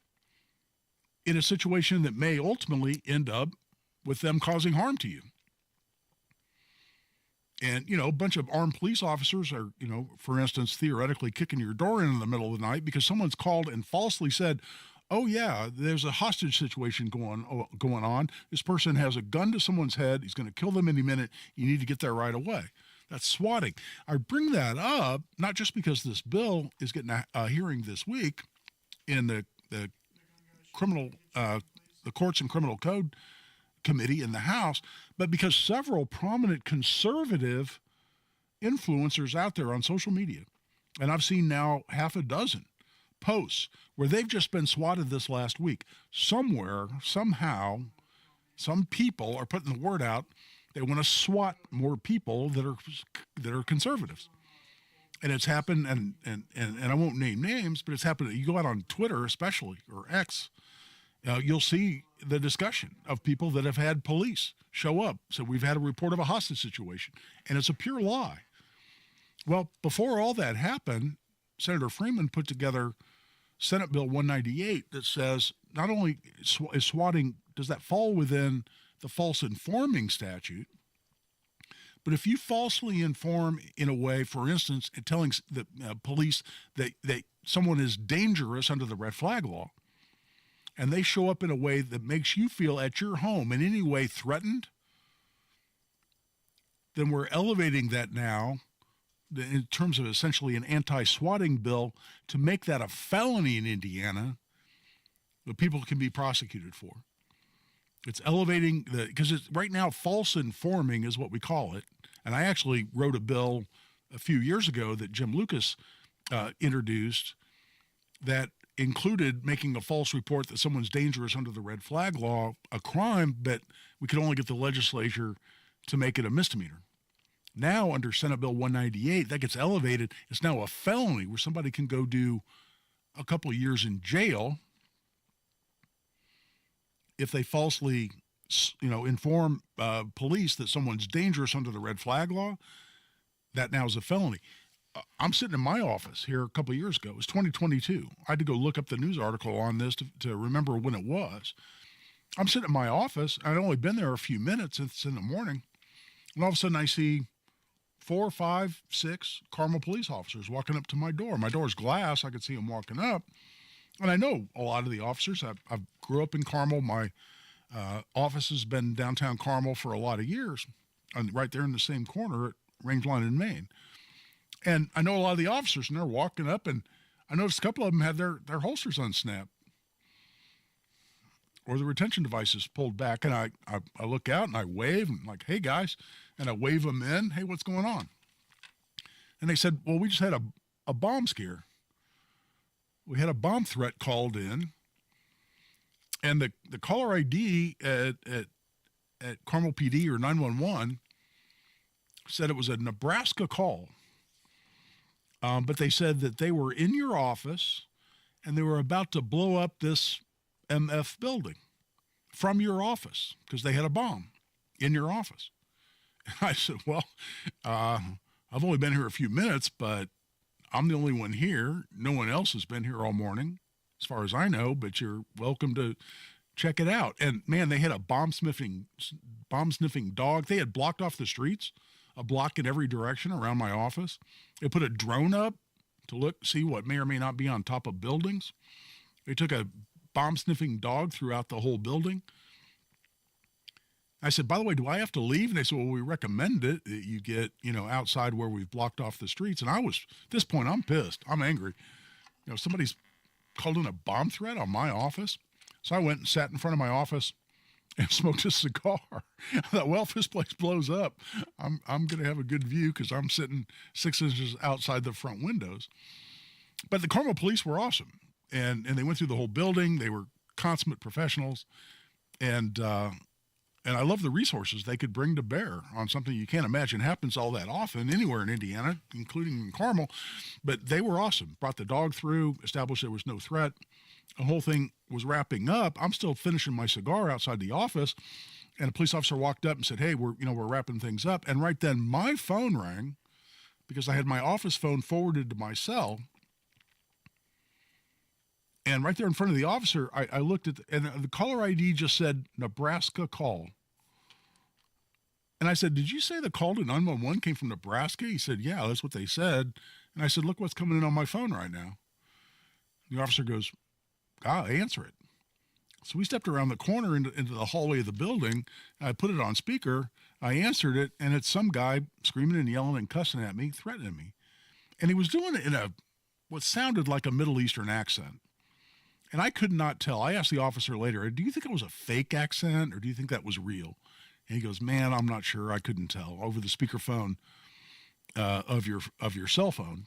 in a situation that may ultimately end up with them causing harm to you. And, a bunch of armed police officers are, for instance, theoretically kicking your door in the middle of the night because someone's called and falsely said, oh, yeah, there's a hostage situation going on. This person has a gun to someone's head. He's going to kill them any minute. You need to get there right away. That's swatting. I bring that up not just because this bill is getting a hearing this week in the criminal, the Courts and Criminal Code Committee in the House, but because several prominent conservative influencers out there on social media, and I've seen now half a dozen posts where they've just been swatted this last week. Somewhere, somehow, some people are putting the word out. They want to swat more people that are conservatives. And it's happened, and I won't name names, but it's happened. You go out on Twitter especially, or X, you'll see the discussion of people that have had police show up. So we've had a report of a hostage situation, and it's a pure lie. Well, before all that happened, Senator Freeman put together Senate Bill 198 that says not only is swatting, does that fall within the false informing statute, but if you falsely inform in a way, for instance, in telling the police that someone is dangerous under the red flag law, and they show up in a way that makes you feel at your home in any way threatened, then we're elevating that now in terms of essentially an anti-swatting bill to make that a felony in Indiana that people can be prosecuted for. It's elevating because it's right now false informing is what we call it. And I actually wrote a bill a few years ago that Jim Lucas introduced that included making a false report that someone's dangerous under the red flag law a crime, but we could only get the legislature to make it a misdemeanor. Now, under Senate Bill 198, that gets elevated. It's now a felony where somebody can go do a couple of years in jail if they falsely, inform police that someone's dangerous under the red flag law. That now is a felony. I'm sitting in my office here a couple of years ago. It was 2022. I had to go look up the news article on this to remember when it was. I'm sitting in my office. I'd only been there a few minutes. It's in the morning. And all of a sudden I see 4, 5, 6 Carmel police officers walking up to my door. My door's glass. I could see them walking up. And I know a lot of the officers. I grew up in Carmel. My office has been downtown Carmel for a lot of years, and right there in the same corner at Rangeline in Maine. And I know a lot of the officers, and they're walking up, and I noticed a couple of them had their holsters unsnapped or the retention devices pulled back. And I look out and I wave and like, hey, guys, and I wave them in. Hey, what's going on? And they said, well, we just had a bomb scare. We had a bomb threat called in. And the caller ID at Carmel PD or 911 said it was a Nebraska call. But they said that they were in your office and they were about to blow up this MF building from your office because they had a bomb in your office. And I said, well, I've only been here a few minutes, but I'm the only one here. No one else has been here all morning, as far as I know, but you're welcome to check it out. And man, they had a bomb sniffing dog. They had blocked off the streets, a block in every direction around my office. They put a drone up to see what may or may not be on top of buildings. They took a bomb sniffing dog throughout the whole building. I said, by the way, do I have to leave? And they said, well, we recommend it that you get, outside where we've blocked off the streets. And at this point, I'm pissed. I'm angry. Somebody's called in a bomb threat on my office. So I went and sat in front of my office and smoked a cigar. I thought, well, if this place blows up, I'm going to have a good view because I'm sitting 6 inches outside the front windows. But the Carmel police were awesome. And they went through the whole building. They were consummate professionals. And I love the resources they could bring to bear on something you can't imagine happens all that often anywhere in Indiana, including in Carmel. But they were awesome. Brought the dog through, established there was no threat. The whole thing was wrapping up. I'm still finishing my cigar outside the office, and a police officer walked up and said, hey, we're wrapping things up. And right then my phone rang because I had my office phone forwarded to my cell. And right there in front of the officer, I looked at, and the caller ID just said Nebraska call. And I said, did you say the call to 911 came from Nebraska? He said, yeah, that's what they said. And I said, look what's coming in on my phone right now. The officer goes, answer it. So we stepped around the corner into the hallway of the building. I put it on speaker. I answered it, and it's some guy screaming and yelling and cussing at me, threatening me. And he was doing it in what sounded like a Middle Eastern accent. And I could not tell. I asked the officer later, do you think it was a fake accent or do you think that was real? And he goes, man, I'm not sure. I couldn't tell over the speakerphone of your cell phone.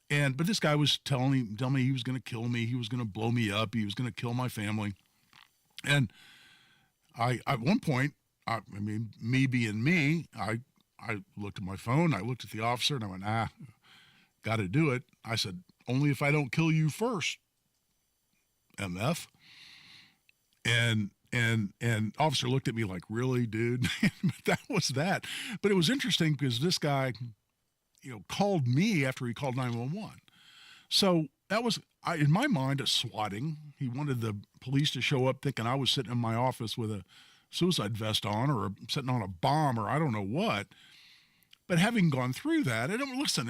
But this guy was telling me he was going to kill me. He was going to blow me up. He was going to kill my family. And at one point, me being me, I looked at my phone. I looked at the officer and I went, got to do it. I said, only if I don't kill you first, MF. And officer looked at me like, really, dude? That was that. But it was interesting because this guy, called me after he called 911. So that was, in my mind, a swatting. He wanted the police to show up thinking I was sitting in my office with a suicide vest on or sitting on a bomb or I don't know what. But having gone through that, it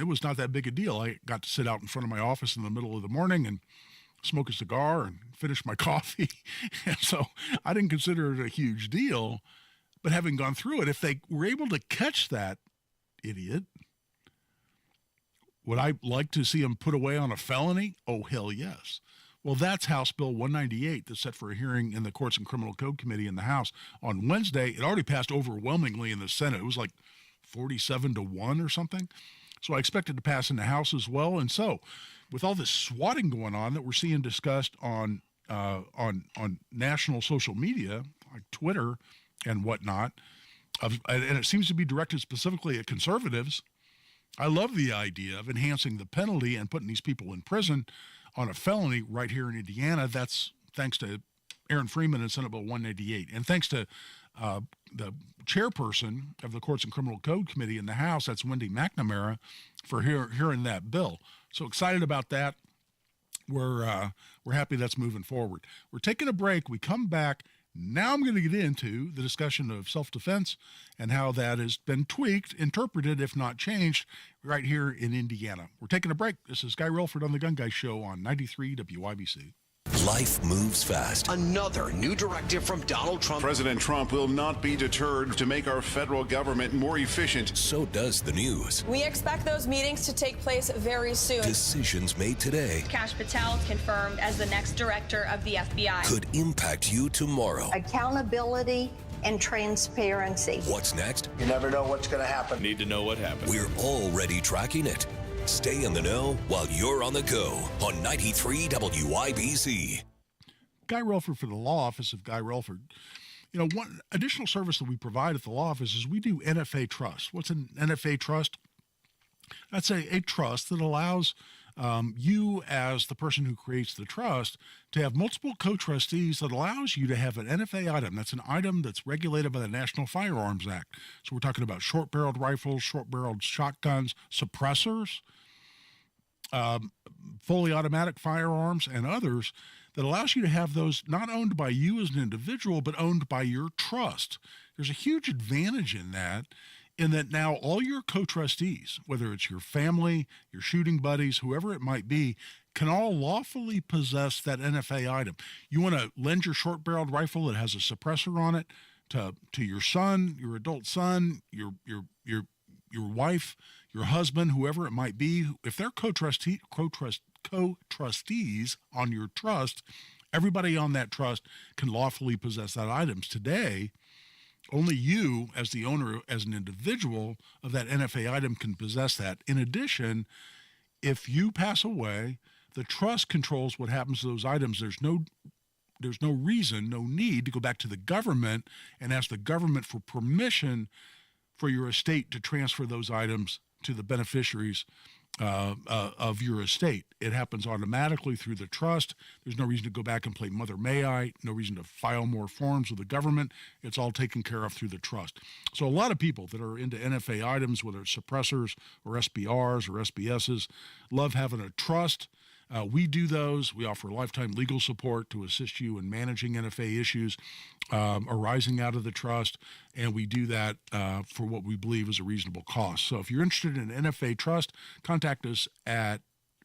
was not that big a deal. I got to sit out in front of my office in the middle of the morning and smoke a cigar and finish my coffee. And so I didn't consider it a huge deal. But having gone through it, if they were able to catch that idiot, would I like to see him put away on a felony? Oh, hell yes. Well, that's House Bill 198 that's set for a hearing in the Courts and Criminal Code Committee in the House on Wednesday. It already passed overwhelmingly in the Senate. It was like 47-1 or something. So I expect it to pass in the House as well. And so with all this swatting going on that we're seeing discussed on national social media, like Twitter and whatnot, and it seems to be directed specifically at conservatives, I love the idea of enhancing the penalty and putting these people in prison on a felony right here in Indiana. That's thanks to Aaron Freeman and Senate Bill 198. And thanks to the chairperson of the Courts and Criminal Code Committee in the House, that's Wendy McNamara, for hearing that bill. So excited about that. We're happy that's moving forward. We're taking a break. We come back. Now I'm going to get into the discussion of self-defense and how that has been tweaked, interpreted, if not changed, right here in Indiana. We're taking a break. This is Guy Relford on The Gun Guy Show on 93 WIBC. Life moves fast. Another new directive from Donald Trump. President Trump will not be deterred to make our federal government more efficient. So does the news. We expect those meetings to take place very soon. Decisions made today Kash Patel confirmed as the next director of the FBI. could impact you tomorrow. Accountability and transparency. What's next? You never know what's going to happen. Need to know what happened. We're already tracking it. Stay in the know while you're on the go on 93 WIBC. Guy Relford for the Law Office of Guy Relford. You know, one additional service that we provide at the law office is we do NFA Trust. What's an NFA Trust? That's a trust that allows you as the person who creates the trust to have multiple co-trustees that allows you to have an NFA item. That's an item that's regulated by the National Firearms Act. So we're talking about short-barreled rifles, short-barreled shotguns, suppressors, fully automatic firearms, and others that allows you to have those not owned by you as an individual, but owned by your trust. There's a huge advantage in that now all your co-trustees, whether it's your family, your shooting buddies, whoever it might be, can all lawfully possess that NFA item. You want to lend your short-barreled rifle that has a suppressor on it to your son, your adult son, your wife, your husband, whoever it might be. If they're co-trustees on your trust, everybody on that trust can lawfully possess that items. Today, only you, as the owner, as an individual of that NFA item, can possess that. In addition, if you pass away, the trust controls what happens to those items. There's no reason, no need to go back to the government and ask the government for permission for your estate to transfer those items to the beneficiaries of your estate. It happens automatically through the trust. There's no reason to go back and play Mother May I, no reason to file more forms with the government. It's all taken care of through the trust. So a lot of people that are into NFA items, whether it's suppressors or SBRs or SBSs, love having a trust. We do those. We offer lifetime legal support to assist you in managing NFA issues arising out of the trust, and we do that for what we believe is a reasonable cost. So if you're interested in NFA Trust, contact us at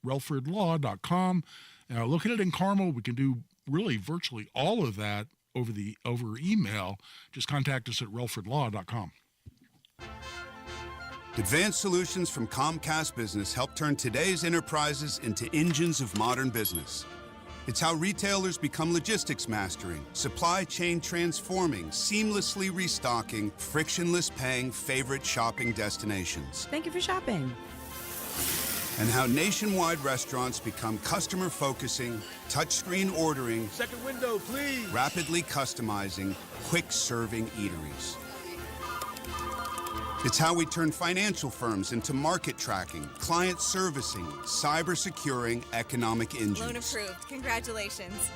relfordlaw.com. Located in Carmel, we can do really virtually all of that over email. Just contact us at relfordlaw.com. Advanced solutions from Comcast Business help turn today's enterprises into engines of modern business. It's how retailers become logistics mastering, supply chain transforming, seamlessly restocking, frictionless paying favorite shopping destinations. Thank you for shopping. And how nationwide restaurants become customer focusing, touchscreen ordering, second window, please, rapidly customizing, quick serving eateries. It's how we turn financial firms into market tracking, client servicing, cyber securing economic engines. Loan approved. Congratulations.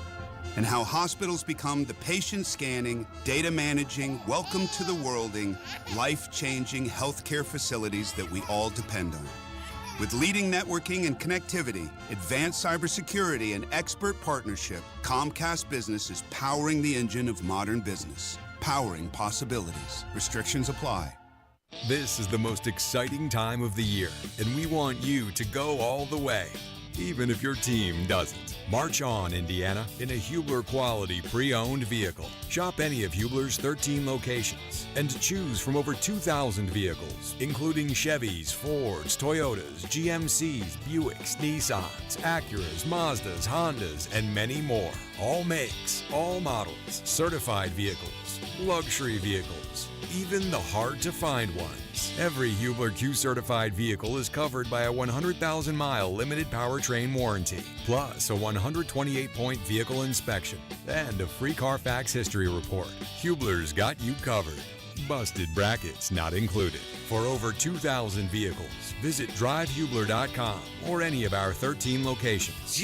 And how hospitals become the patient scanning, data managing, welcome to the worlding, life-changing healthcare facilities that we all depend on. With leading networking and connectivity, advanced cybersecurity, and expert partnership, Comcast Business is powering the engine of modern business, powering possibilities. Restrictions apply. This is the most exciting time of the year, and we want you to go all the way, even if your team doesn't. March on, Indiana, in a Hubler quality pre-owned vehicle. Shop any of Hubler's 13 locations and choose from over 2,000 vehicles, including Chevys, Fords, Toyotas, GMCs, Buicks, Nissans, Acuras, Mazdas, Hondas, and many more. All makes, all models, certified vehicles, luxury vehicles, even the hard-to-find ones. Every Hubler Q-certified vehicle is covered by a 100,000-mile limited powertrain warranty, plus a 128-point vehicle inspection, and a free Carfax history report. Hubler's got you covered. Busted brackets not included. For over 2,000 vehicles, visit drivehubler.com or any of our 13 locations.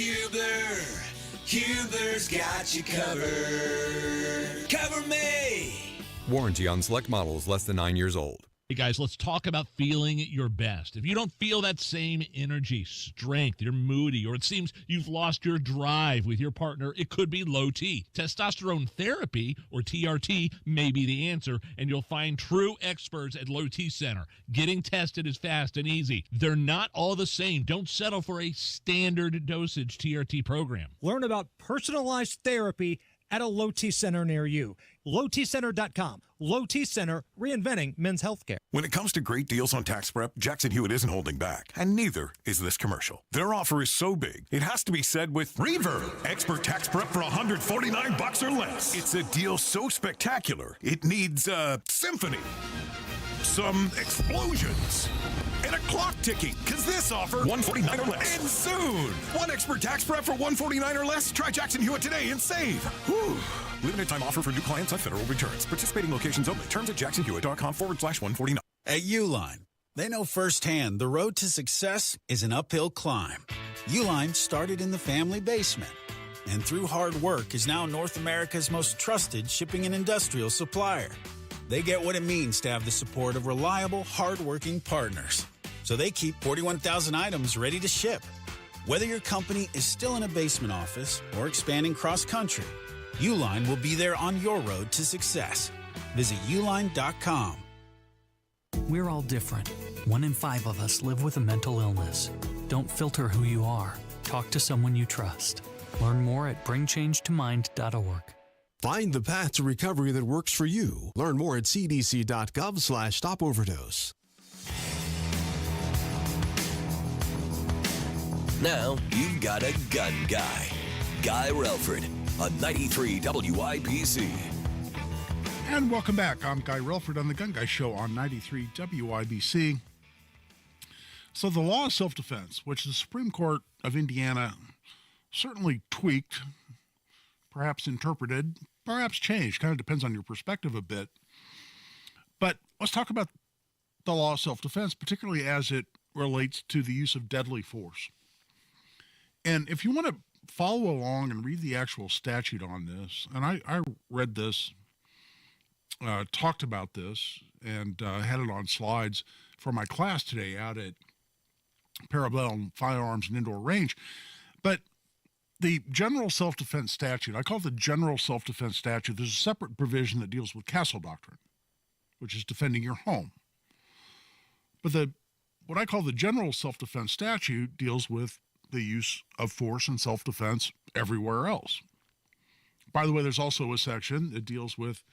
Hubler's got you covered. Cover me! Warranty on select models less than 9 years old. Hey guys, let's talk about feeling your best. If you don't feel that same energy, strength, you're moody, or it seems you've lost your drive with your partner, it could be low T. Testosterone therapy, or TRT, may be the answer, and you'll find true experts at Low T Center. Getting tested is fast and easy. They're not all the same. Don't settle for a standard dosage TRT program. Learn about personalized therapy at a Low T Center near you. LowTCenter.com. Low T Center, reinventing men's healthcare. When it comes to great deals on tax prep, Jackson Hewitt isn't holding back, and neither is this commercial. Their offer is so big, it has to be said with Reverb. Expert tax prep for $149 or less. It's a deal so spectacular, it needs a symphony, some explosions, and a clock ticking, because this offer, $149 or less. And soon, one expert tax prep for $149 or less. Try Jackson Hewitt today and save. Whew. Limited time offer for new clients on federal returns. Participating locations only. Terms at jacksonhewitt.com/149. At Uline, they know firsthand the road to success is an uphill climb. Uline started in the family basement, and through hard work is now North America's most trusted shipping and industrial supplier. They get what it means to have the support of reliable, hard-working partners. So they keep 41,000 items ready to ship. Whether your company is still in a basement office or expanding cross-country, Uline will be there on your road to success. Visit uline.com. We're all different. 1 in 5 of us live with a mental illness. Don't filter who you are. Talk to someone you trust. Learn more at bringchangetimind.org. Find the path to recovery that works for you. Learn more at cdc.gov/stopoverdose. Now you've got a gun guy. Guy Relford on 93 WIBC. And welcome back. I'm Guy Relford on the Gun Guy Show on 93 WIBC. So the law of self-defense, which the Supreme Court of Indiana certainly tweaked, perhaps interpreted, perhaps changed, kind of depends on your perspective a bit. But let's talk about the law of self-defense, particularly as it relates to the use of deadly force. And if you want to follow along and read the actual statute on this, and I read this, talked about this, and had it on slides for my class today out at Parabellum Firearms and Indoor Range. But the general self-defense statute, I call it the general self-defense statute. There's a separate provision that deals with castle doctrine, which is defending your home. But what I call the general self-defense statute deals with the use of force and self-defense everywhere else. By the way, there's also a section that deals with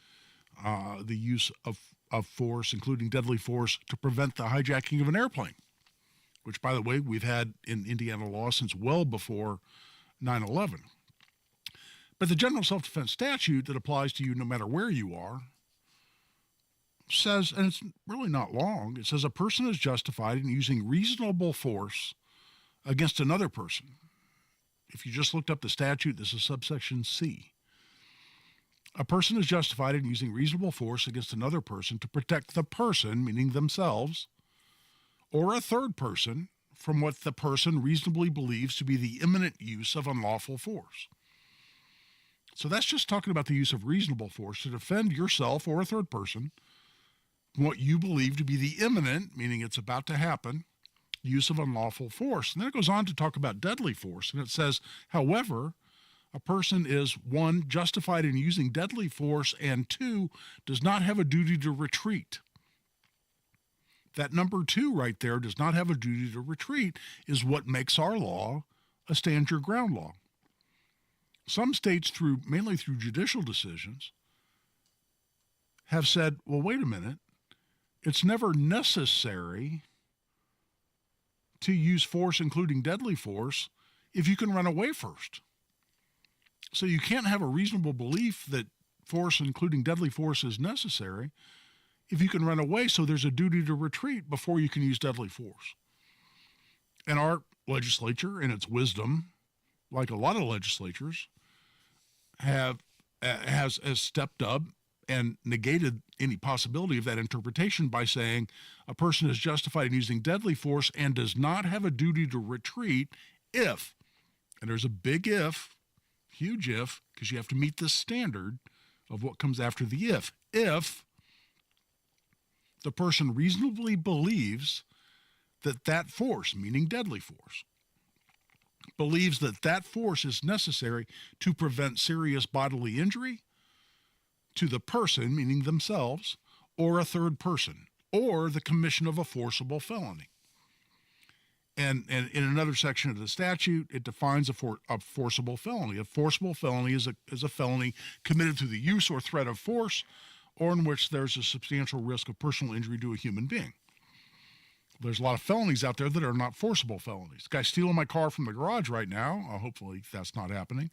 the use of force, including deadly force, to prevent the hijacking of an airplane, which, by the way, we've had in Indiana law since well before 9/11. But the general self-defense statute that applies to you no matter where you are says, and it's really not long, it says a person is justified in using reasonable force against another person. If you just looked up the statute, this is subsection C. A person is justified in using reasonable force against another person to protect the person, meaning themselves, or a third person from what the person reasonably believes to be the imminent use of unlawful force. So that's just talking about the use of reasonable force to defend yourself or a third person from what you believe to be the imminent, meaning it's about to happen, use of unlawful force. And then it goes on to talk about deadly force. And it says, however, a person is, 1, justified in using deadly force, and 2, does not have a duty to retreat. That number 2 right there, does not have a duty to retreat, is what makes our law a stand your ground law. Some states, mainly through judicial decisions, have said, well, wait a minute, it's never necessary to use force, including deadly force, if you can run away first. So you can't have a reasonable belief that force, including deadly force, is necessary if you can run away, so there's a duty to retreat before you can use deadly force. And our legislature, in its wisdom, like a lot of legislatures, has stepped up and negated any possibility of that interpretation by saying a person is justified in using deadly force and does not have a duty to retreat if, and there's a big if, huge if, because you have to meet this standard of what comes after the if the person reasonably believes that that force, meaning deadly force, believes that that force is necessary to prevent serious bodily injury to the person, meaning themselves, or a third person, or the commission of a forcible felony. And in another section of the statute, it defines a forcible felony. A forcible felony is a felony committed through the use or threat of force, or in which there's a substantial risk of personal injury to a human being. There's a lot of felonies out there that are not forcible felonies. The guy's stealing my car from the garage right now. Hopefully that's not happening.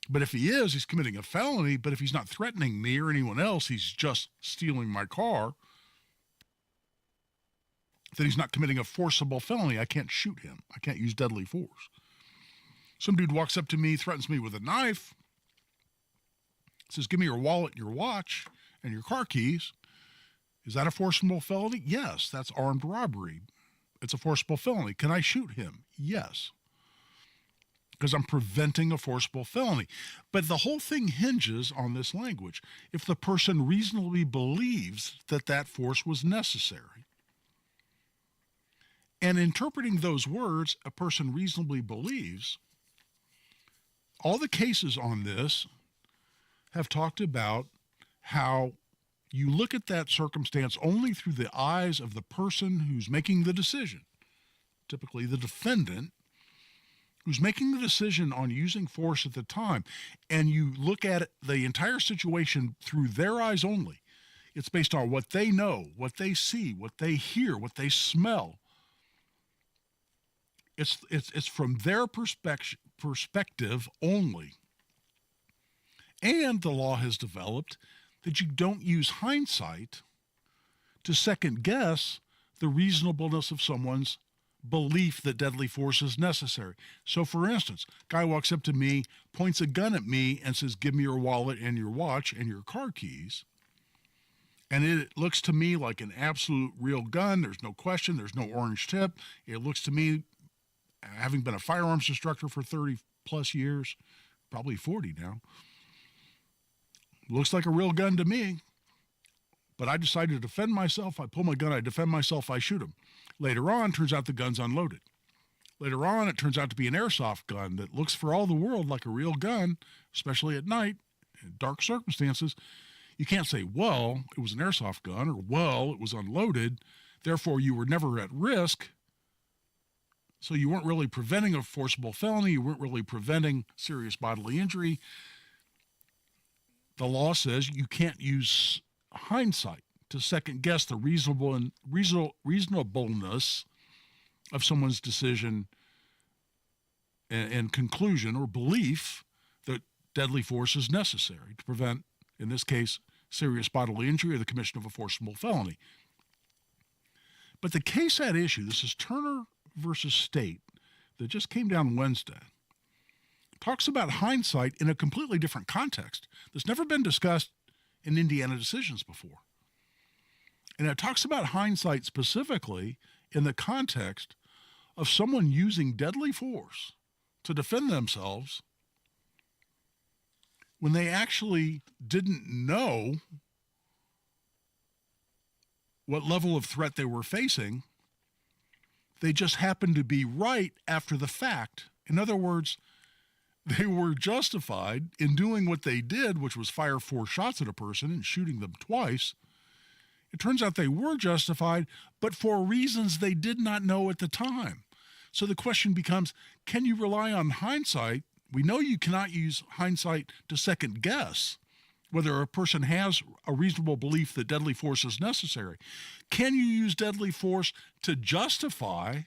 But if he is, he's committing a felony. But if he's not threatening me or anyone else, he's just stealing my car, then he's not committing a forcible felony. I can't shoot him. I can't use deadly force. Some dude walks up to me, threatens me with a knife, says, give me your wallet and your watch and your car keys. Is that a forcible felony? Yes, that's armed robbery. It's a forcible felony. Can I shoot him? Yes, because I'm preventing a forcible felony. But the whole thing hinges on this language. If the person reasonably believes that that force was necessary. And interpreting those words, a person reasonably believes, all the cases on this have talked about how you look at that circumstance only through the eyes of the person who's making the decision, typically the defendant, who's making the decision on using force at the time, and you look at the entire situation through their eyes only. It's based on what they know, what they see, what they hear, what they smell. It's from their perspective only. And the law has developed that you don't use hindsight to second guess the reasonableness of someone's belief that deadly force is necessary. So for instance, guy walks up to me, points a gun at me and says, give me your wallet and your watch and your car keys. And it looks to me like an absolute real gun. There's no question. There's no orange tip. It looks to me, having been a firearms instructor for 30 plus years, probably 40 now, looks like a real gun to me. But I decided to defend myself. I pull my gun, I defend myself, I shoot him. Later on, turns out the gun's unloaded. Later on, it turns out to be an airsoft gun that looks for all the world like a real gun, especially at night, in dark circumstances. You can't say, well, it was an airsoft gun, or, well, it was unloaded, therefore you were never at risk. So you weren't really preventing a forcible felony. You weren't really preventing serious bodily injury. The law says you can't use hindsight to second guess the reasonableness of someone's decision and conclusion or belief that deadly force is necessary to prevent, in this case, serious bodily injury or the commission of a forcible felony. But the case at issue, this is Turner versus State, that just came down Wednesday, talks about hindsight in a completely different context that's never been discussed in Indiana decisions before. And it talks about hindsight specifically in the context of someone using deadly force to defend themselves when they actually didn't know what level of threat they were facing. They just happened to be right after the fact. In other words, they were justified in doing what they did, which was fire 4 shots at a person and shooting them twice. It turns out they were justified, but for reasons they did not know at the time. So the question becomes, can you rely on hindsight? We know you cannot use hindsight to second guess whether a person has a reasonable belief that deadly force is necessary. Can you use deadly force to justify,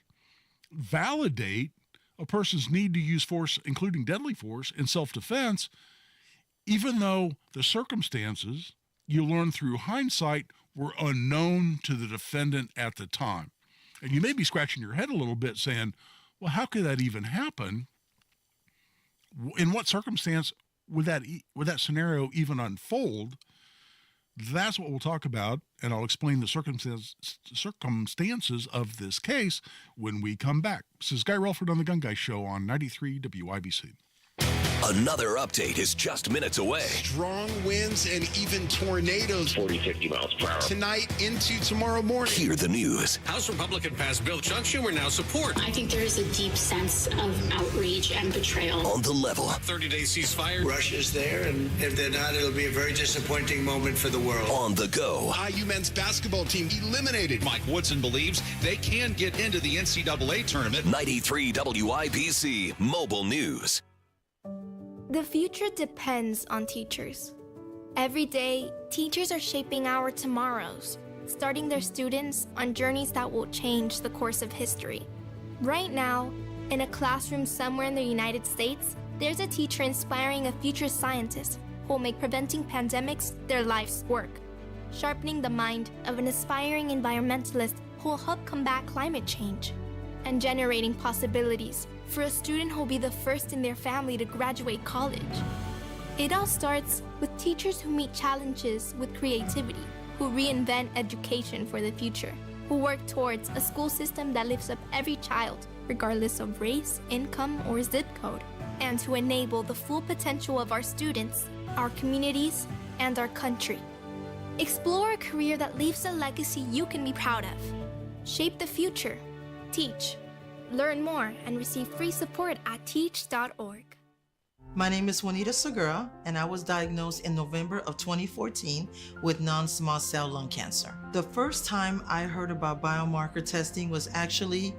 validate a person's need to use force, including deadly force, in self-defense, even though the circumstances you learn through hindsight were unknown to the defendant at the time? And you may be scratching your head a little bit saying, well, how could that even happen? In what circumstance would that scenario even unfold? That's what we'll talk about, and I'll explain the circumstances of this case when we come back. This is Guy Relford on The Gun Guy Show on 93 WIBC. Another update is just minutes away. Strong winds and even tornadoes. 40, 50 miles per hour. Tonight into tomorrow morning. Hear the news. House Republican passed bill Chuck Schumer now support. I think there is a deep sense of outrage and betrayal. On the level. 30-day ceasefire. Russia's there, and if they're not, it'll be a very disappointing moment for the world. On the go. IU men's basketball team eliminated. Mike Woodson believes they can get into the NCAA tournament. 93 WIBC Mobile News. The future depends on teachers. Every day, teachers are shaping our tomorrows, starting their students on journeys that will change the course of history. Right now, in a classroom somewhere in the United States, there's a teacher inspiring a future scientist who will make preventing pandemics their life's work, sharpening the mind of an aspiring environmentalist who will help combat climate change, and generating possibilities for a student who will be the first in their family to graduate college. It all starts with teachers who meet challenges with creativity, who reinvent education for the future, who work towards a school system that lifts up every child, regardless of race, income, or zip code, and to enable the full potential of our students, our communities, and our country. Explore a career that leaves a legacy you can be proud of. Shape the future. Teach. Learn more and receive free support at teach.org. My name is Juanita Segura, and I was diagnosed in November of 2014 with non-small cell lung cancer. The first time I heard about biomarker testing was actually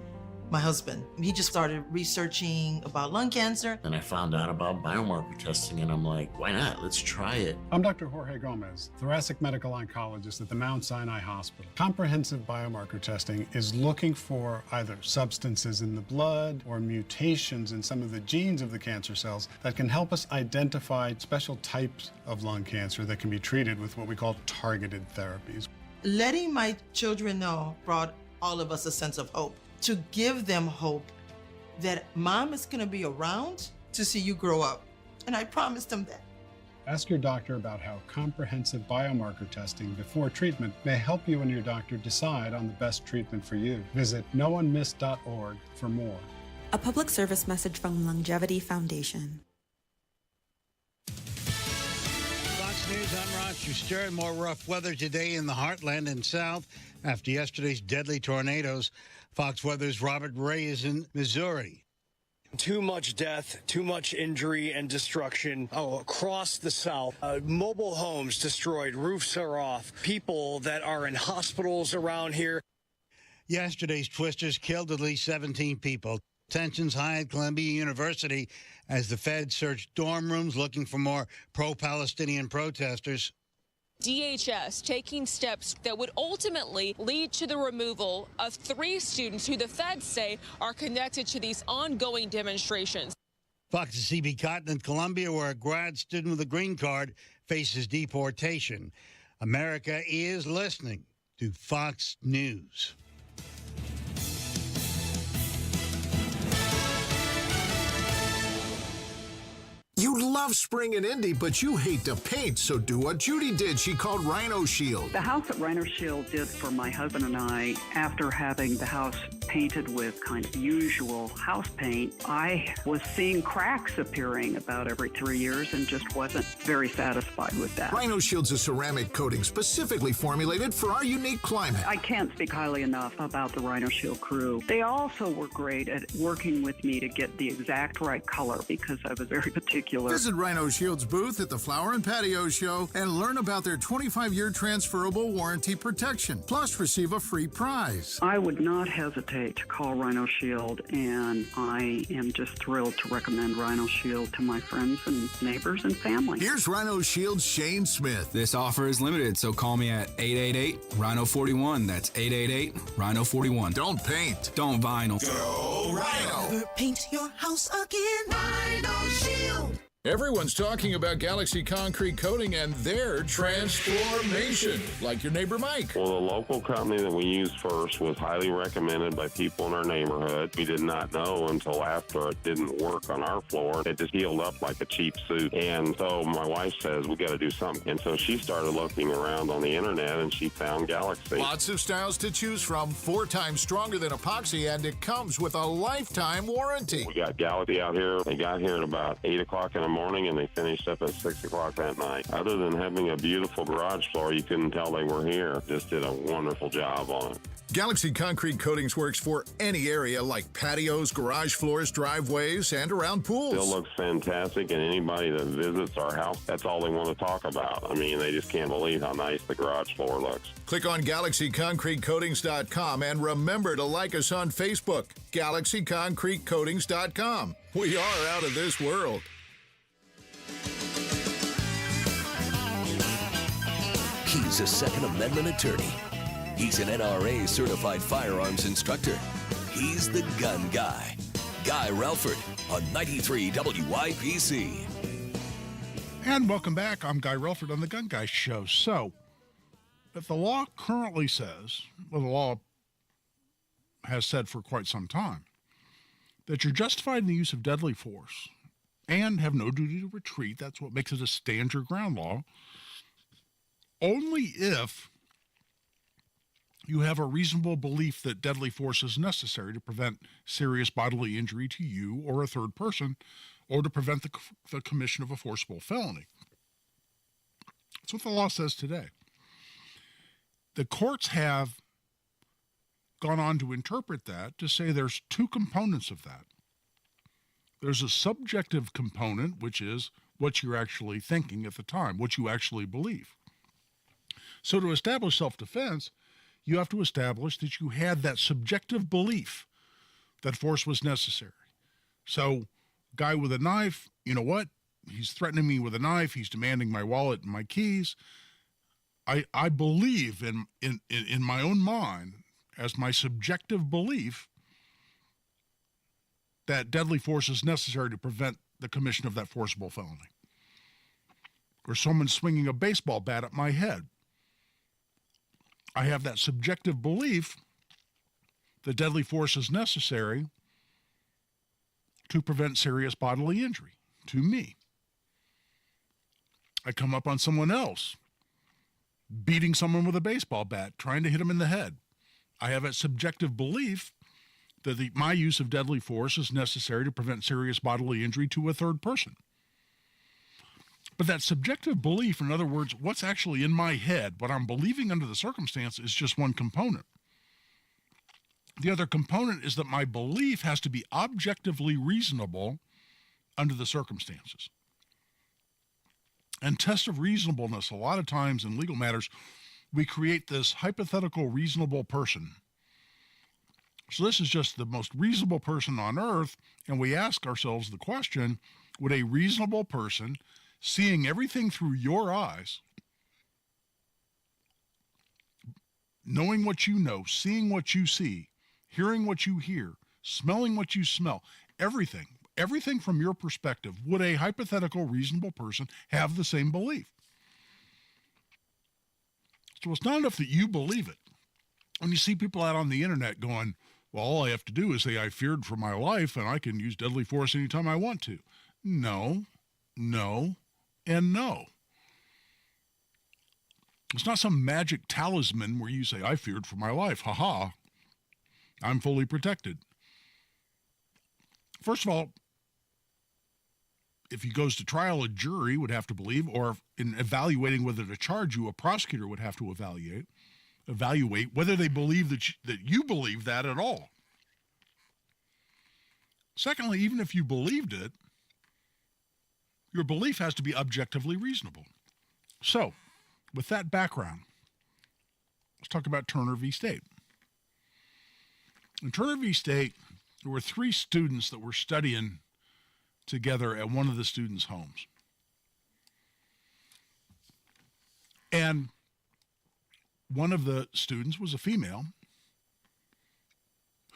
my husband. He just started researching about lung cancer. And I found out about biomarker testing, and I'm like, why not? Let's try it. I'm Dr. Jorge Gomez, thoracic medical oncologist at the Mount Sinai Hospital. Comprehensive biomarker testing is looking for either substances in the blood or mutations in some of the genes of the cancer cells that can help us identify special types of lung cancer that can be treated with what we call targeted therapies. Letting my children know brought all of us a sense of hope. To give them hope that mom is going to be around to see you grow up. And I promised them that. Ask your doctor about how comprehensive biomarker testing before treatment may help you and your doctor decide on the best treatment for you. Visit noonemiss.org for more. A public service message from Longevity Foundation. Fox News, I'm Roger Stern. More rough weather today in the heartland and south after yesterday's deadly tornadoes. Fox Weather's Robert Ray is in Missouri. Too much death, too much injury and destruction across the South. Mobile homes destroyed, roofs are off, people that are in hospitals around here. Yesterday's twisters killed at least 17 people. Tensions high at Columbia University as the Fed searched dorm rooms looking for more pro-Palestinian protesters. DHS taking steps that would ultimately lead to the removal of 3 students who the feds say are connected to these ongoing demonstrations. Fox's C.B. Cotton in Columbia, where a grad student with a green card faces deportation. America is listening to Fox News. You love spring in Indy, but you hate to paint, so do what Judy did. She called Rhino Shield. The house that Rhino Shield did for my husband and I, after having the house painted with kind of usual house paint, I was seeing cracks appearing about every 3 years and just wasn't very satisfied with that. Rhino Shield's a ceramic coating specifically formulated for our unique climate. I can't speak highly enough about the Rhino Shield crew. They also were great at working with me to get the exact right color because I was very particular. Visit Rhino Shield's booth at the Flower and Patio Show and learn about their 25-year transferable warranty protection. Plus, receive a free prize. I would not hesitate to call Rhino Shield, and I am just thrilled to recommend Rhino Shield to my friends and neighbors and family. Here's Rhino Shield's Shane Smith. This offer is limited, so call me at 888-RHINO-41. That's 888-RHINO-41. Don't paint. Don't vinyl. Go Rhino. Paint your house again. Rhino Shield. Everyone's talking about Galaxy Concrete Coating and their transformation, like your neighbor Mike. Well, the local company that we used first was highly recommended by people in our neighborhood. We did not know until after it didn't work on our floor. It just healed up like a cheap suit. And so my wife says, we got to do something. And so she started looking around on the internet and she found Galaxy. Lots of styles to choose from, 4 times stronger than epoxy, and it comes with a lifetime warranty. We got Galaxy out here. They got here at about 8 o'clock in the morning and they finished up at 6 o'clock that night. Other than having a beautiful garage floor, you couldn't tell they were here. Just did a wonderful job on it. Galaxy Concrete Coatings works for any area like patios, garage floors, driveways, and around pools. Still looks fantastic, and anybody that visits our house, that's all they want to talk about. I mean, they just can't believe how nice the garage floor looks. Click on GalaxyConcreteCoatings.com and remember to like us on Facebook, GalaxyConcreteCoatings.com. We are out of this world. He's a Second Amendment attorney. He's an NRA certified firearms instructor. He's the gun guy. Guy Relford on 93 WIBC. And welcome back. I'm Guy Relford on the Gun Guy Show. So, if the law currently says, well, the law has said for quite some time, that you're justified in the use of deadly force and have no duty to retreat, that's what makes it a stand your ground law, only if you have a reasonable belief that deadly force is necessary to prevent serious bodily injury to you or a third person, or to prevent the commission of a forcible felony. That's what the law says today. The courts have gone on to interpret that to say there's 2 components of that. There's a subjective component, which is what you're actually thinking at the time, what you actually believe. So to establish self-defense, you have to establish that you had that subjective belief that force was necessary. So, guy with a knife, you know what? He's threatening me with a knife. He's demanding my wallet and my keys. I believe in my own mind, as my subjective belief, that deadly force is necessary to prevent the commission of that forcible felony. Or someone swinging a baseball bat at my head. I have that subjective belief that deadly force is necessary to prevent serious bodily injury to me. I come up on someone else beating someone with a baseball bat, trying to hit him in the head. I have that subjective belief that my use of deadly force is necessary to prevent serious bodily injury to a third person. But that subjective belief, in other words, what's actually in my head, what I'm believing under the circumstance, is just one component. The other component is that my belief has to be objectively reasonable under the circumstances. And test of reasonableness, a lot of times in legal matters, we create this hypothetical reasonable person. So this is just the most reasonable person on earth, and we ask ourselves the question, would a reasonable person, seeing everything through your eyes, knowing what you know, seeing what you see, hearing what you hear, smelling what you smell, everything from your perspective, would a hypothetical reasonable person have the same belief? So it's not enough that you believe it. When you see people out on the internet going, well, all I have to do is say I feared for my life and I can use deadly force anytime I want to. No, and no. It's not some magic talisman where you say, I feared for my life. Ha-ha. I'm fully protected. First of all, if he goes to trial, a jury would have to believe, or in evaluating whether to charge you, a prosecutor would have to evaluate whether they believe that you believe that at all. Secondly, even if you believed it, your belief has to be objectively reasonable. So, with that background, let's talk about Turner v. State. In Turner v. State, there were 3 students that were studying together at one of the students' homes. And one of the students was a female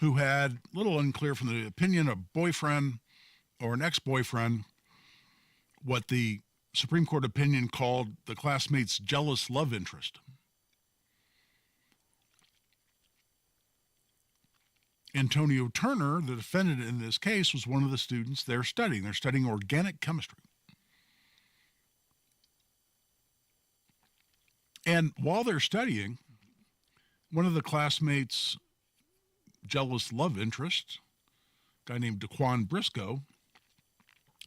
who had, a little unclear from the opinion, a boyfriend or an ex-boyfriend what the Supreme Court opinion called the classmate's jealous love interest. Antonio Turner, the defendant in this case, was one of the students they're studying. They're studying organic chemistry. And while they're studying, one of the classmates' jealous love interests, a guy named Daquan Briscoe,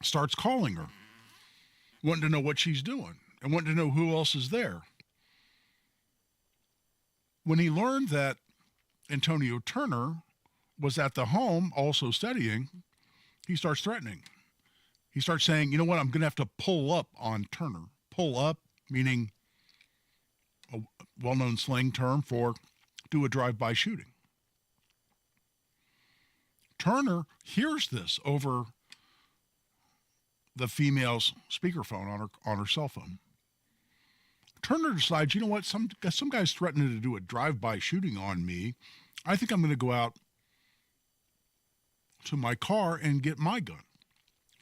starts calling her, wanting to know what she's doing and wanting to know who else is there. When he learned that Antonio Turner was at the home also studying, he starts threatening. He starts saying, you know what, I'm going to have to pull up on Turner. Pull up, meaning a well-known slang term for do a drive-by shooting. Turner hears this over the female's speakerphone on her cell phone. Turner decides, you know what, some guy's threatening to do a drive-by shooting on me. I think I'm going to go out to my car and get my gun,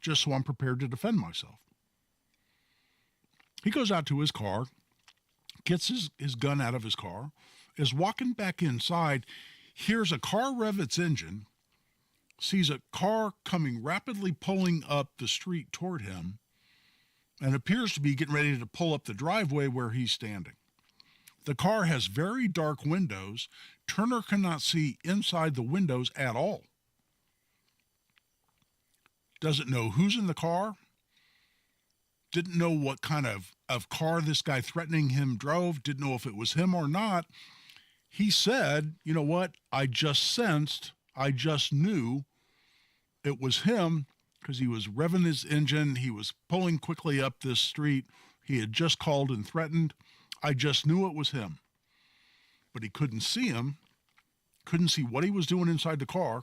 just so I'm prepared to defend myself. He goes out to his car, gets his gun out of his car, is walking back inside, hears a car rev its engine, sees a car coming rapidly pulling up the street toward him, and appears to be getting ready to pull up the driveway where he's standing. The car has very dark windows. Turner cannot see inside the windows at all. Doesn't know who's in the car. Didn't know what kind of car this guy threatening him drove. Didn't know if it was him or not. He said, you know what? I just knew it was him because he was revving his engine. He was pulling quickly up this street. He had just called and threatened. I just knew it was him. But he couldn't see him. Couldn't see what he was doing inside the car.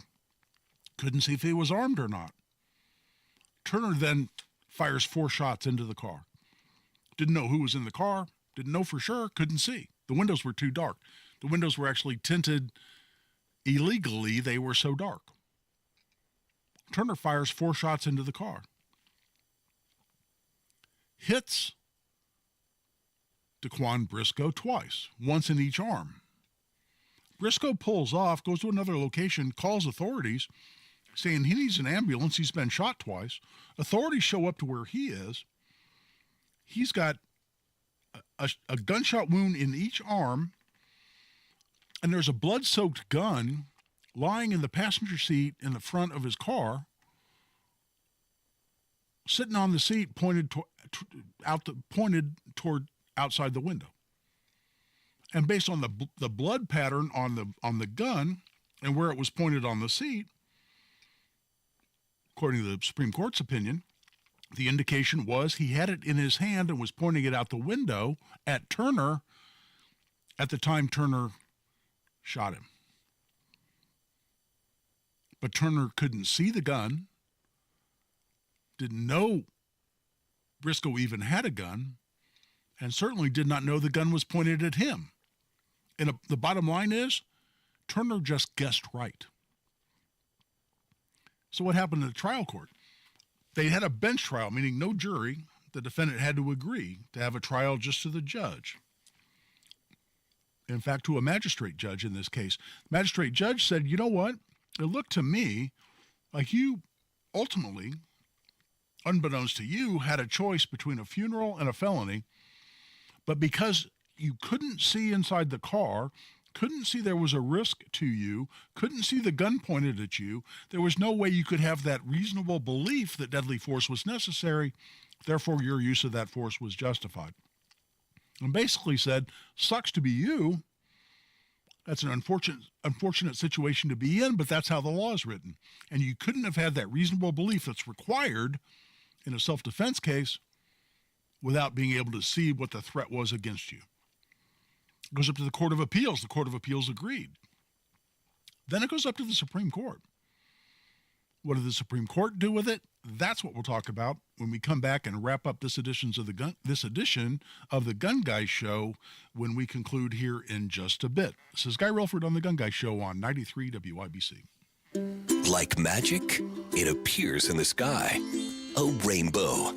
Couldn't see if he was armed or not. Turner then fires 4 shots into the car. Didn't know who was in the car. Didn't know for sure. Couldn't see. The windows were too dark. The windows were actually tinted illegally. They were so dark. Turner fires 4 shots into the car. Hits Daquan Briscoe twice, once in each arm. Briscoe pulls off, goes to another location, calls authorities, saying he needs an ambulance. He's been shot twice. Authorities show up to where he is. He's got a gunshot wound in each arm, and there's a blood-soaked gun lying in the passenger seat in the front of his car, sitting on the seat pointed toward outside the window. And based on the blood pattern on the gun and where it was pointed on the seat, according to the Supreme Court's opinion, the indication was he had it in his hand and was pointing it out the window at Turner at the time Turner shot him. But Turner couldn't see the gun, didn't know Briscoe even had a gun, and certainly did not know the gun was pointed at him. And the bottom line is, Turner just guessed right. So what happened in the trial court? They had a bench trial, meaning no jury. The defendant had to agree to have a trial just to the judge. In fact, to a magistrate judge in this case. The magistrate judge said, you know what? It looked to me like you ultimately, unbeknownst to you, had a choice between a funeral and a felony, but because you couldn't see inside the car, couldn't see there was a risk to you, couldn't see the gun pointed at you, there was no way you could have that reasonable belief that deadly force was necessary, therefore your use of that force was justified. And basically said, sucks to be you. That's an unfortunate situation to be in, but that's how the law is written. And you couldn't have had that reasonable belief that's required in a self-defense case without being able to see what the threat was against you. It goes up to the Court of Appeals. The Court of Appeals agreed. Then it goes up to the Supreme Court. What did the Supreme Court do with it? That's what we'll talk about when we come back and wrap up this edition of the Gun Guy Show when we conclude here in just a bit. This is Guy Relford on the Gun Guy Show on 93 WIBC. Like magic, it appears in the sky. A rainbow.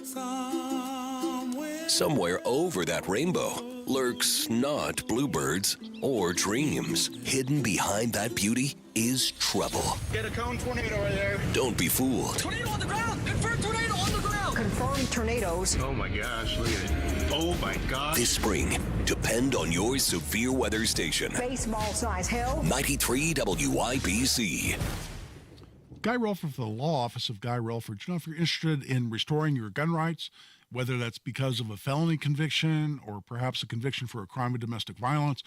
Somewhere over that rainbow lurks not bluebirds or dreams. Hidden behind that beauty is trouble. Get a cone tornado right there. Don't be fooled. Tornado on the ground. Confirmed tornado on the ground. Confirmed tornadoes. Oh my gosh, look at it. Oh my gosh. This spring, depend on your severe weather station. Baseball size hell. 93 WIBC. Guy Relford for the Law Office of Guy Relford. You know, if you're interested in restoring your gun rights, whether that's because of a felony conviction or perhaps a conviction for a crime of domestic violence,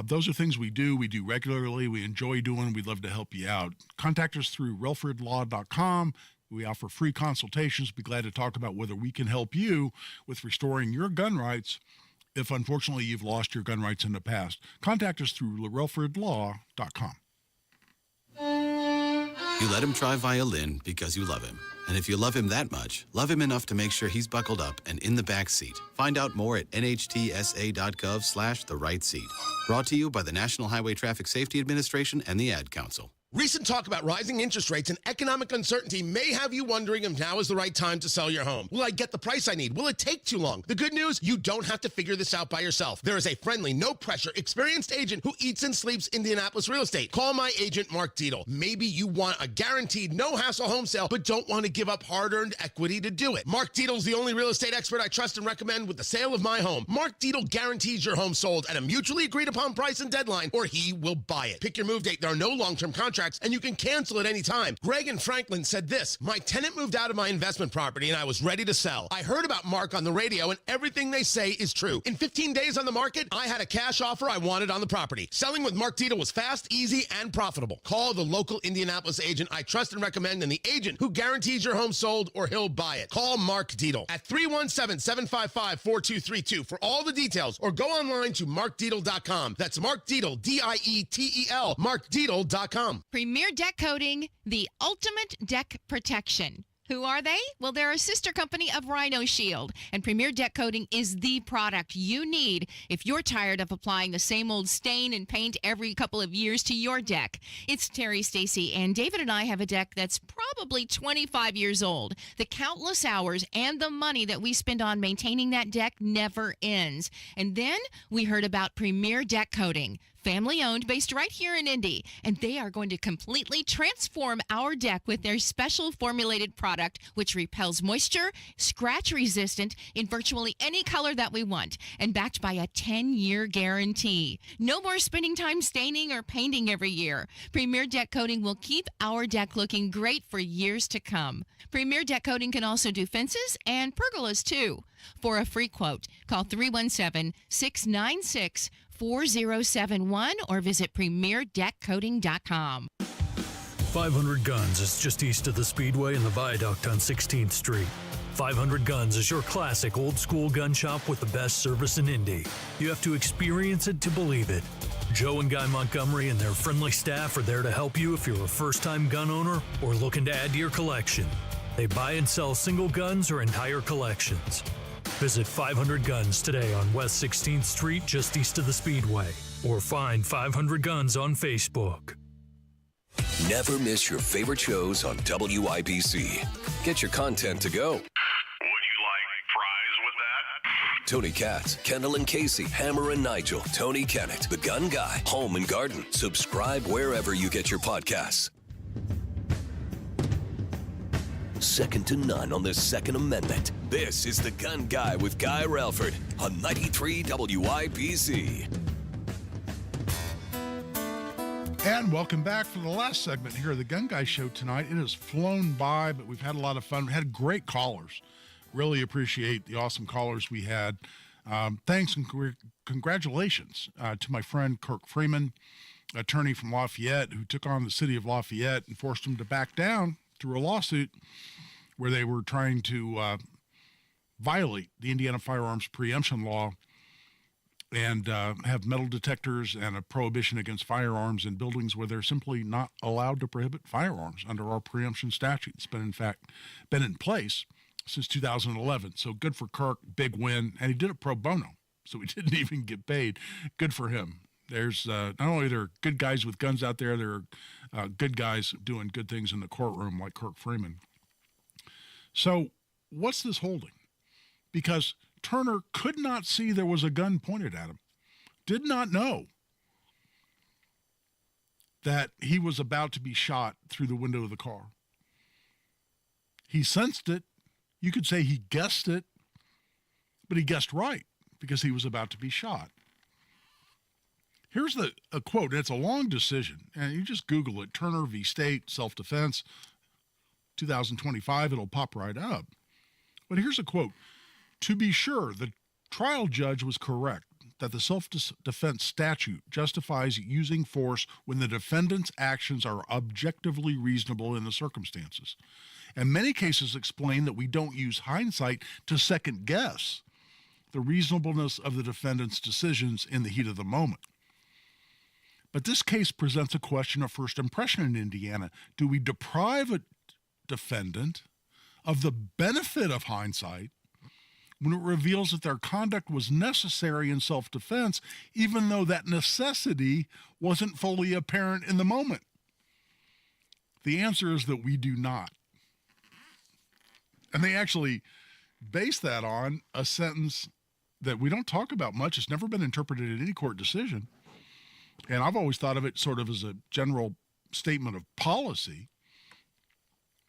those are things we do regularly, we enjoy doing, we'd love to help you out. Contact us through relfordlaw.com. We offer free consultations. Be glad to talk about whether we can help you with restoring your gun rights if, unfortunately, you've lost your gun rights in the past. Contact us through relfordlaw.com. You let him try violin because you love him. And if you love him that much, love him enough to make sure he's buckled up and in the back seat. Find out more at nhtsa.gov/the right seat. Brought to you by the National Highway Traffic Safety Administration and the Ad Council. Recent talk about rising interest rates and economic uncertainty may have you wondering if now is the right time to sell your home. Will I get the price I need? Will it take too long? The good news, you don't have to figure this out by yourself. There is a friendly, no-pressure, experienced agent who eats and sleeps Indianapolis real estate. Call my agent, Mark Dietel. Maybe you want a guaranteed, no-hassle home sale, but don't want to give up hard-earned equity to do it. Mark Dietel's the only real estate expert I trust and recommend with the sale of my home. Mark Dietel guarantees your home sold at a mutually agreed-upon price and deadline, or he will buy it. Pick your move date. There are no long-term contracts, and you can cancel at any time. Greg and Franklin said this: my tenant moved out of my investment property and I was ready to sell. I heard about Mark on the radio and everything they say is true. In 15 days on the market, I had a cash offer I wanted on the property. Selling with Mark Dietel was fast, easy, and profitable. Call the local Indianapolis agent I trust and recommend, and the agent who guarantees your home sold or he'll buy it. Call Mark Dietel at 317-755-4232 for all the details, or go online to markdietel.com. That's Mark Dietel, D-I-E-T-E-L, markdietel.com. Premier Deck Coating, the ultimate deck protection. Who are they? Well, they're a sister company of Rhino Shield, and Premier Deck Coating is the product you need if you're tired of applying the same old stain and paint every couple of years to your deck. It's Terry, Stacy, and David and I have a deck that's probably 25 years old. The countless hours and the money that we spend on maintaining that deck never ends. And then we heard about Premier Deck Coating. Family owned, based right here in Indy, and they are going to completely transform our deck with their special formulated product, which repels moisture, scratch resistant in virtually any color that we want, and backed by a 10-year guarantee. No more spending time staining or painting every year. Premier Deck Coating will keep our deck looking great for years to come. Premier Deck Coating can also do fences and pergolas too. For a free quote, call 317-696-4071 or visit premierdeckcoating.com. 500 Guns is just east of the Speedway and the Viaduct on 16th Street. 500 Guns is your classic old-school gun shop with the best service in Indy. You have to experience it to believe it. Joe and Guy Montgomery and their friendly staff are there to help you if you're a first-time gun owner or looking to add to your collection. They buy and sell single guns or entire collections. Visit 500 Guns today on West 16th Street, just east of the Speedway, or find 500 Guns on Facebook. Never miss your favorite shows on WIBC. Get your content to go. Would you like fries with that? Tony Katz, Kendall and Casey, Hammer and Nigel, Tony Kennett, The Gun Guy, Home and Garden. Subscribe wherever you get your podcasts. Second to none on the Second Amendment. This is The Gun Guy with Guy Relford on 93 WIBC. And welcome back for the last segment here of the Gun Guy Show tonight. It has flown by, but we've had a lot of fun. We had great callers. Really appreciate the awesome callers we had. Thanks and congratulations to my friend Kirk Freeman, attorney from Lafayette, who took on the city of Lafayette and forced them to back down through a lawsuit where they were trying to violate the Indiana firearms preemption law and have metal detectors and a prohibition against firearms in buildings where they're simply not allowed to prohibit firearms under our preemption statute. It's been in place since 2011. So good for Kirk, big win. And he did it pro bono, so he didn't even get paid. Good for him. There's not only there are good guys with guns out there, there are good guys doing good things in the courtroom like Kirk Freeman. So what's this holding? Because Turner could not see there was a gun pointed at him, did not know that he was about to be shot through the window of the car. He sensed it. You could say he guessed it, but he guessed right because he was about to be shot. Here's a quote. It's a long decision, and you just Google it, Turner v. State, self-defense, 2025. It'll pop right up. But here's a quote. To be sure, the trial judge was correct that the self-defense statute justifies using force when the defendant's actions are objectively reasonable in the circumstances. And many cases explain that we don't use hindsight to second guess the reasonableness of the defendant's decisions in the heat of the moment. But this case presents a question of first impression in Indiana. Do we deprive a defendant of the benefit of hindsight when it reveals that their conduct was necessary in self-defense, even though that necessity wasn't fully apparent in the moment? The answer is that we do not. And they actually base that on a sentence that we don't talk about much. It's never been interpreted in any court decision. And I've always thought of it sort of as a general statement of policy.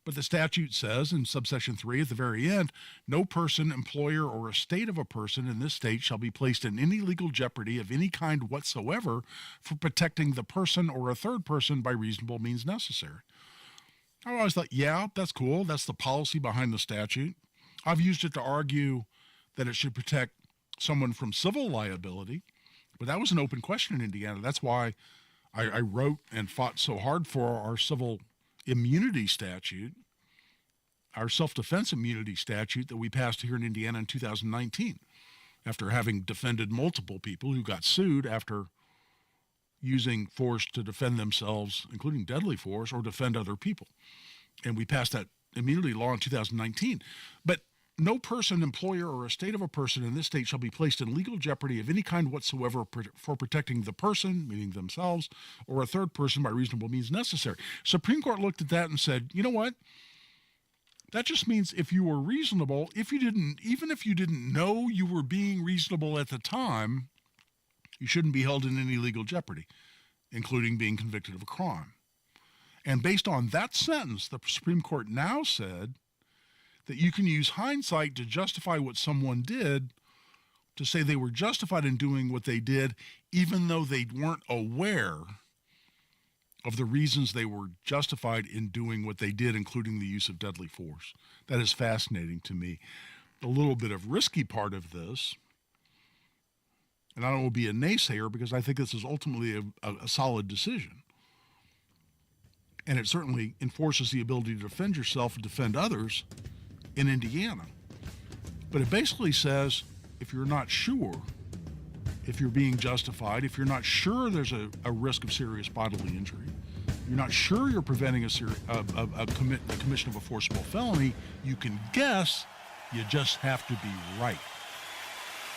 But the statute says in subsection 3 at the very end, no person, employer, or estate of a person in this state shall be placed in any legal jeopardy of any kind whatsoever for protecting the person or a third person by reasonable means necessary. I always thought, yeah, that's cool. That's the policy behind the statute. I've used it to argue that it should protect someone from civil liability, but that was an open question in Indiana. That's why I wrote and fought so hard for our civil immunity statute, our self-defense immunity statute that we passed here in Indiana in 2019, after having defended multiple people who got sued after using force to defend themselves, including deadly force, or defend other people. And we passed that immunity law in 2019. But no person, employer, or estate of a person in this state shall be placed in legal jeopardy of any kind whatsoever for protecting the person, meaning themselves, or a third person by reasonable means necessary. Supreme Court looked at that and said, you know what? That just means if you were reasonable, even if you didn't know you were being reasonable at the time, you shouldn't be held in any legal jeopardy, including being convicted of a crime. And based on that sentence, the Supreme Court now said that you can use hindsight to justify what someone did, to say they were justified in doing what they did, even though they weren't aware of the reasons they were justified in doing what they did, including the use of deadly force. That is fascinating to me. A little bit of risky part of this, and I don't want to be a naysayer because I think this is ultimately a solid decision. And it certainly enforces the ability to defend yourself and defend others in Indiana. But it basically says if you're not sure, if you're being justified, if you're not sure there's a risk of serious bodily injury, you're not sure you're preventing a commission of a forcible felony, you can guess, you just have to be right.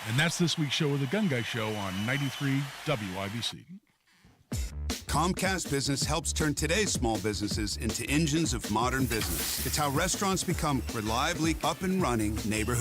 And that's this week's show of The Gun Guy Show on 93 WIBC. Comcast Business helps turn today's small businesses into engines of modern business. It's how restaurants become reliably up and running neighborhood